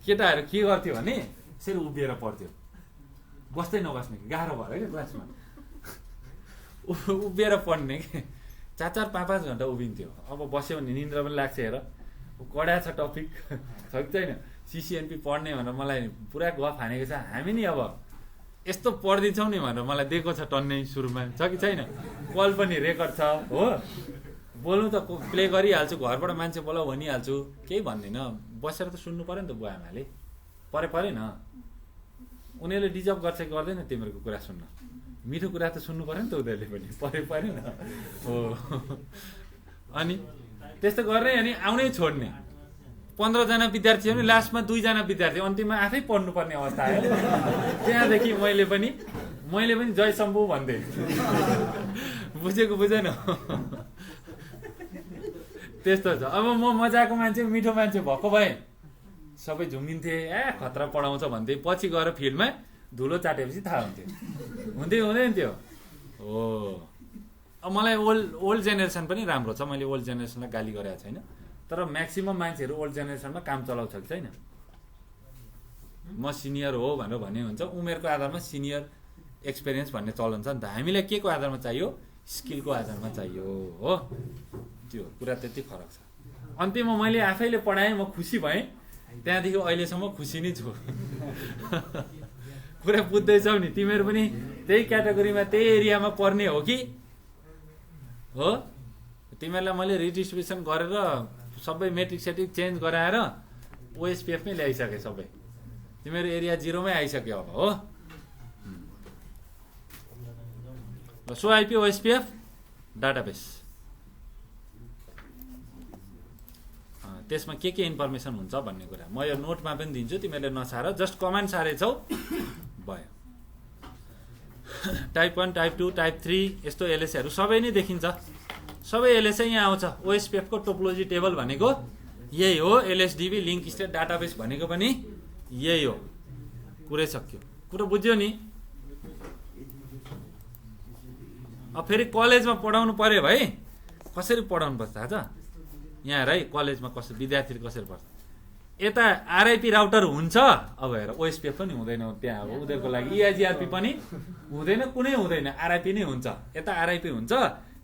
केटाहरू के गर्थ्यो भने यसरी उभिएर पढ्थ्यो, बस्दै नबस्ने, गाह्रो भयो क्या क्लासमा उभिएर पढ्ने कि 4-5 घन्टा उभिन्थ्यो। अब बस्यो भने निन्द्रा पनि लाग्छ। हेर कडा छ टपिक, छ कि छैन? CCNP पढ्ने भनेर मलाई पुरा गफ हानेको छ। हामी नि अब यस्तो पढिदिन्छौँ नि भनेर मलाई दिएको छ टन्नै सुरुमा, छ कि छैन? कल पनि रेकर्ड छ हो, बोल्नु त प्ले गरिहाल्छु, घरबाट मान्छे बोलाऊ भनिहाल्छु, केही भन्दिनँ। बसेर त सुन्नु पऱ्यो नि त बुवा आमाले, परेन? उनीहरूले डिजर्भ गर्छ कि गर्दैन तिमीहरूको कुरा सुन्न? मिठो कुरा त सुन्नु पऱ्यो नि त उनीहरूले पनि, परेन हो। अनि त्यस्तो गर्ने अनि आउनै छोड्ने। 15 जना विद्यार्थी हो भने लास्टमा 2 जना विद्यार्थी, अन्तिममा आफै पढ्नुपर्ने अवस्था आयो। त्यहाँदेखि मैले पनि जय शम्भु भन्दै बुझेन? त्यस्तो छ। अब म मजाको मान्छे, मिठो मान्छे भएको भए सबै झुमिन्थे, खतरा पढाउँछ भन्थे। पछि गएर फिल्डमा धुलो चाटेपछि थाहा हुँदैन त्यो हो। अब मलाई ओल्ड जेनेरेसन पनि राम्रो छ, मैले ओल्ड जेनेरेसनलाई गाली गरेको छैन, तर म्याक्सिमम मान्छेहरू ओल्ड जेनेरेसनमा काम चलाउँछ कि छैन? म सिनियर हो भनेर भन्ने हुन्छ, उमेरको आधारमा सिनियर एक्सपिरियन्स भन्ने चलन छ नि त। हामीलाई के को आधारमा चाहियो? स्किलको आधारमा चाहियो हो। त्यो कुरा त्यति फरक छ। अन्तिममा मैले आफैले पढाएँ, म खुसी भएँ, त्यहाँदेखि अहिलेसम्म खुसी नै छु। कुरा बुझ्दैछौ नि? तिमीहरू पनि त्यही क्याटेगोरीमा त्यही एरियामा पर्ने हो कि हो? तिमीहरूलाई मैले रिडिस्ट्रिब्युसन गरेर सबै मेट्रिक सेट्रिक चेन्ज गराएर OSPF मै ल्याइसकेँ सबै। तिमीहरू एरिया 0 मै आइसक्यो अब हो। सो IP OSPF डाटाबेस, त्यसमा के इन्फर्मेसन हुन्छ भन्ने कुरा म यो नोटमा पनि दिन्छु, तिमीहरूले नसार, जस्ट कमान्ड सारेछौ भयो। टाइप 1, टाइप 2, टाइप 3 यस्तो LSAहरू सबै नै देखिन्छ। सबै LSA यहाँ आउँछ। OSPF को टोपोलोजी टेबल भनेको यही हो। LSDB लिङ्क स्टेट डाटाबेस भनेको पनि यही हो। कुरै सक्यो। कुरा बुझ्यो नि? अब फेरि कलेजमा पढाउनु पर्यो भाइ, कसरी पढाउनु पर्छ थाहा छ? यहाँ हेर है, कलेजमा कसरी विद्यार्थीले कसरी पढ्छ। यता RIP राउटर हुन्छ, अब हेर OSPF पनि हुँदैन त्यहाँ। अब उनीहरूको लागि EIGRP पनि हुँदैन, कुनै हुँदैन, RIP नै हुन्छ। यता RIP हुन्छ,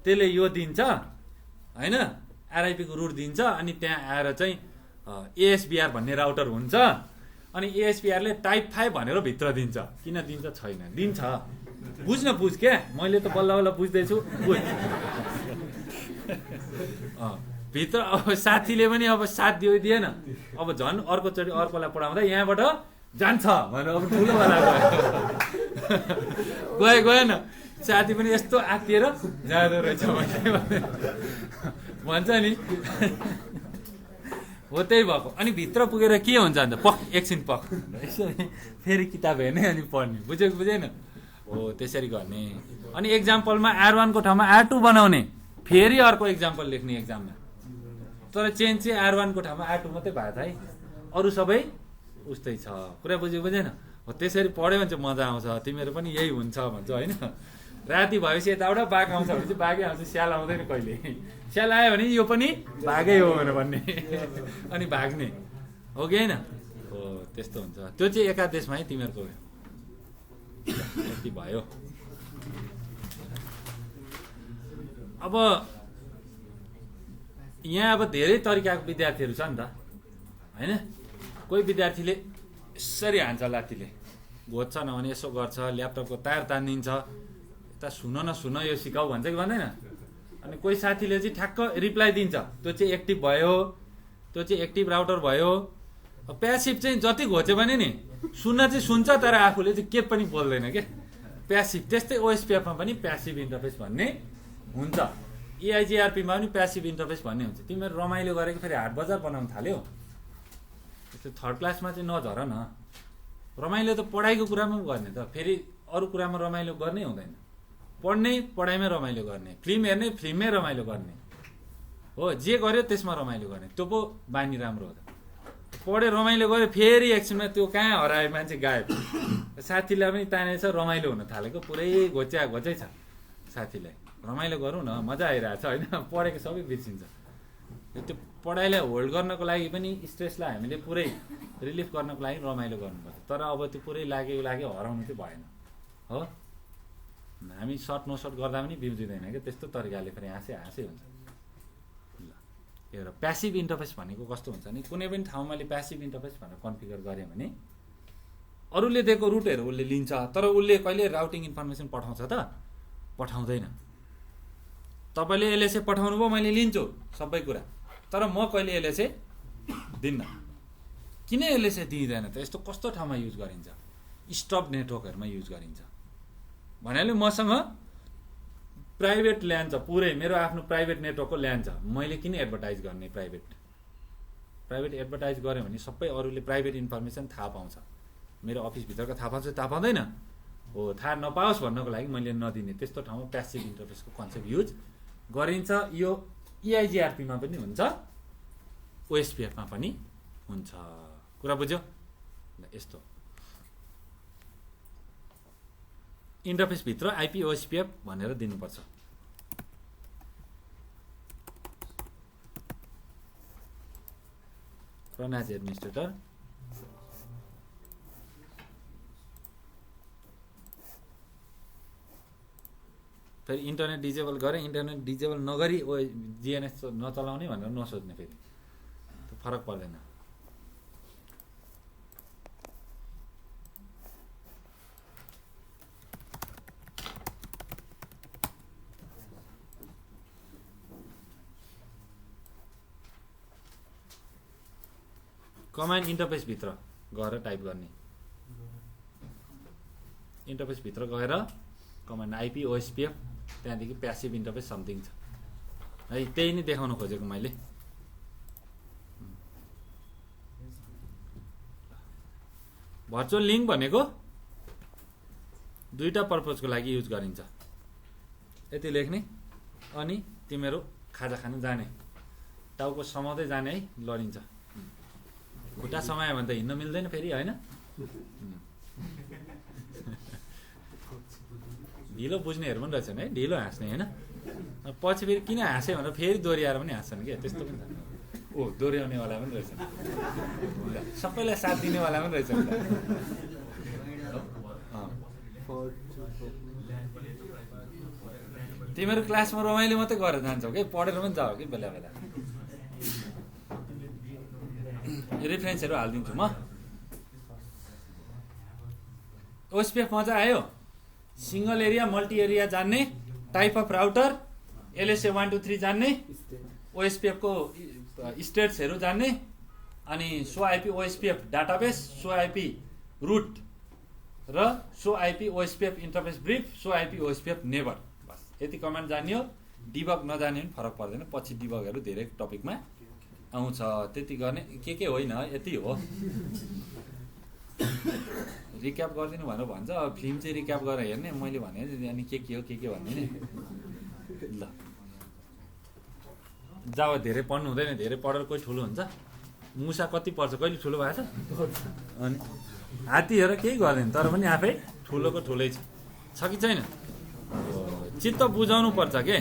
त्यसले यो दिन्छ होइन, RIP को रुट दिन्छ। अनि त्यहाँ आएर चाहिँ ASBR भन्ने राउटर हुन्छ, अनि ASBRले टाइप 5 भनेर भित्र दिन्छ। किन दिन्छ? छैन, दिन्छ। बुझ क्या, मैले त बल्ल बुझ्दैछु, बुझ। भित्र अब साथीले पनि अब साथ दिएन, अब झन् अर्कोचोटि अर्कोलाई पढाउँदा यहाँबाट जान्छ भनेर अब ठुलोवाला गएन। साथी पनि यस्तो आत्तिएर जाँदो रहेछ भन्छ नि हो। त्यही भएको। अनि भित्र पुगेर के हुन्छ अन्त? एकछिन फेरि किताब हेर्ने अनि पढ्ने। बुझेन हो? त्यसरी गर्ने। अनि एक्जाम्पलमा R1 को ठाउँमा R2 बनाउने, फेरि अर्को एक्जाम्पल लेख्ने एक्जाममा। तर चेन्ज चाहिँ R1 को ठाउँमा R2 मात्रै भएको छ है, अरू सबै उस्तै छ। कुरा बुझेन हो? त्यसरी पढ्यो भने चाहिँ मजा आउँछ। तिमीहरू पनि यही हुन्छ भन्छ होइन? राति भएपछि यताबाट बाघ आउँछ भने चाहिँ बाघै आउँछ, स्याल आउँदैन कहिले। स्याल आयो भने यो पनि भागै हो भनेर भन्ने, अनि भाग्ने हो कि होइन हो? त्यस्तो हुन्छ। त्यो चाहिँ एकादेशमा है तिमीहरूको यति भयो। अब यहाँ अब धेरै तरिकाको विद्यार्थीहरू छ नि त होइन? कोही विद्यार्थीले यसरी हान्छ लात्तीले, घोज्छ नभने यसो गर्छ, ल्यापटपको तार तानिन्छ, यता सुन न सुन यो सिकाऊ भन्छ कि भन्दैन। अनि कोही साथीले चाहिँ ठ्याक्क रिप्लाई दिन्छ, त्यो चाहिँ एक्टिभ भयो, त्यो चाहिँ एक्टिभ राउटर भयो। प्यासिभ चाहिँ जति घोच्यो भने नि सुन्न चाहिँ सुन्छ, तर आफूले चाहिँ के पनि बोल्दैन के, प्यासिभ। त्यस्तै ओएसपिएफमा पनि प्यासिभ इन्टरफेस भन्ने हुन्छ, EIGRPमा पनि प्यासिभ इन्टरफेस भन्ने हुन्छ। तिमीहरू रमाइलो गरेको फेरि हाट बजार बनाउन थाल्यो, त्यस्तो थर्ड क्लासमा चाहिँ नझर न। रमाइलो त पढाइको कुरामा गर्ने त, फेरि अरू कुरामा रमाइलो गर्नै हुँदैन। पढ्ने पढाइमै रमाइलो गर्ने, फिल्म हेर्ने फिल्ममै रमाइलो गर्ने हो, जे गर्यो त्यसमा रमाइलो गर्ने, त्यो पो बानी राम्रो हो त। पढ्यो रमाइलो गर्यो, फेरि एकछिनमा त्यो कहाँ हरायो मान्छे गायब। साथीलाई पनि तानेछ, रमाइलो हुन थालेको, पुरै घोचै छ साथीलाई। रमाइलो गरौँ न, मजा आइरहेछ होइन, पढेको सबै बिर्सिन्छ। त्यो पढाइलाई होल्ड गर्नको लागि पनि, स्ट्रेसलाई हामीले पुरै रिलिफ गर्नको लागि रमाइलो गर्नुपर्छ। तर अब त्यो पुरै लाग्यो हराउनु चाहिँ भएन हो। हामी सर्ट नसर्ट गर्दा पनि बिउजिँदैन क्या, त्यस्तो तरिकाले फेरि हाँसै हुन्छ। ल एउटा प्यासिभ इन्टरफेस भनेको कस्तो हुन्छ भने, कुनै पनि ठाउँमा मैले प्यासिभ इन्टरफेस भनेर कन्फिगर गरेँ भने अरूले दिएको रुटहरू उसले लिन्छ, तर उसले कहिले राउटिङ इन्फर्मेसन पठाउँछ त? पठाउँदैन। तपाईँले एलएसए पठाउनु भयो, मैले लिन्छु सबै कुरा, तर म कहिले एलएसए दिन्न। किन एलएसए दिँदैन त? यस्तो कस्तो ठाउँमा युज गरिन्छ? स्टब नेटवर्कहरूमा युज गरिन्छ भन्नाले मसँग प्राइभेट ल्यान्ड छ, पुरै मेरो आफ्नो प्राइभेट नेटवर्कको ल्यान्ड छ, मैले किन एडभर्टाइज गर्ने? प्राइभेट एडभर्टाइज गरेँ भने सबै अरूले प्राइभेट इन्फर्मेसन थाहा पाउँछ, मेरो अफिसभित्रको थाहा पाउँछ, थाहा पाउँदैन हो। थाहा नपाओस् भन्नको लागि मैले नदिने, त्यस्तो ठाउँमा प्यासिभ इन्टरफेसको कन्सेप्ट युज गरिन्छ। यो EIGRPमा पनि हुन्छ, OSPFमा पनि हुन्छ। कुरा बुझ्यो? यस्तो इन्टरफेसभित्र IP OSPF भनेर दिनुपर्छ। रन एज एडमिनिस्ट्रेटर, फेरि इन्टरनेट डिजेबल गरेँ, इन्टरनेट डिजेबल नगरी GNS नचलाउने भनेर नसोच्ने, फेरि त्यो फरक पर्दैन। कमान्ड इन्टरफेसभित्र गएर टाइप गर्ने, इन्टरफेसभित्र गएर कमान्ड IP OSPF, त्यहाँदेखि प्यासिभ इन्टरफेस समथिङ छ है। त्यही नै देखाउन खोजेको मैले। भर्चुअल लिङ्क भनेको दुईटा पर्पजको लागि युज गरिन्छ। यति लेख्ने, अनि तिमीहरू खाजा खानु जाने, टाउको समाउँदै जाने है, लडिन्छ। खुट्टा समायो भने त हिँड्न मिल्दैन फेरि होइन। ढिलो बुझ्नेहरू पनि रहेछन् है, ढिलो हाँस्ने होइन। पछि फेरि किन हाँस्यो भनेर फेरि दोहोऱ्याएर पनि हाँस्छन् क्या, त्यस्तो पनि छ। ओ दोहोऱ्याउनेवाला पनि रहेछन्, सबैलाई साथ दिनेवाला पनि रहेछन्। तिमीहरू क्लासमा रमाइलो मात्रै गरेर जान्छौ कि, पढेर पनि जाऊ कि बेला बेला। रेफरेन्सहरू हालिदिन्छु म। OSPF मजा आयो? सिङ्गल एरिया मल्टी एरिया जान्ने, टाइप अफ राउटर, LSA 1 2 3 जान्ने, OSPF को स्टेट्सहरू जान्ने, अनि show IP OSPF database, show IP route र show IP OSPF interface brief, show IP OSPF neighbour. बस यति कमान्ड जान्यो। डिबग नजाने पनि फरक पर्दैन, पछि डिबगहरू धेरै टपिकमा आउँछ। त्यति गर्ने के होइन, यति हो। रिक्याप गरिदिनु भनेर भन्छ, फिल्म चाहिँ रिक्याप गरेर हेर्ने, मैले भने अनि के हो के भन्ने नि। ल जावा, धेरै पढ्नु हुँदैन, धेरै पढेर कोही ठुलो हुन्छ। मुसा कति पर्छ, कहिले ठुलो भएको छ? अनि हात्तीहरू केही गर्दैन, तर पनि आफै ठुलोको ठुलै छ कि छैन? चित्त बुझाउनु पर्छ के।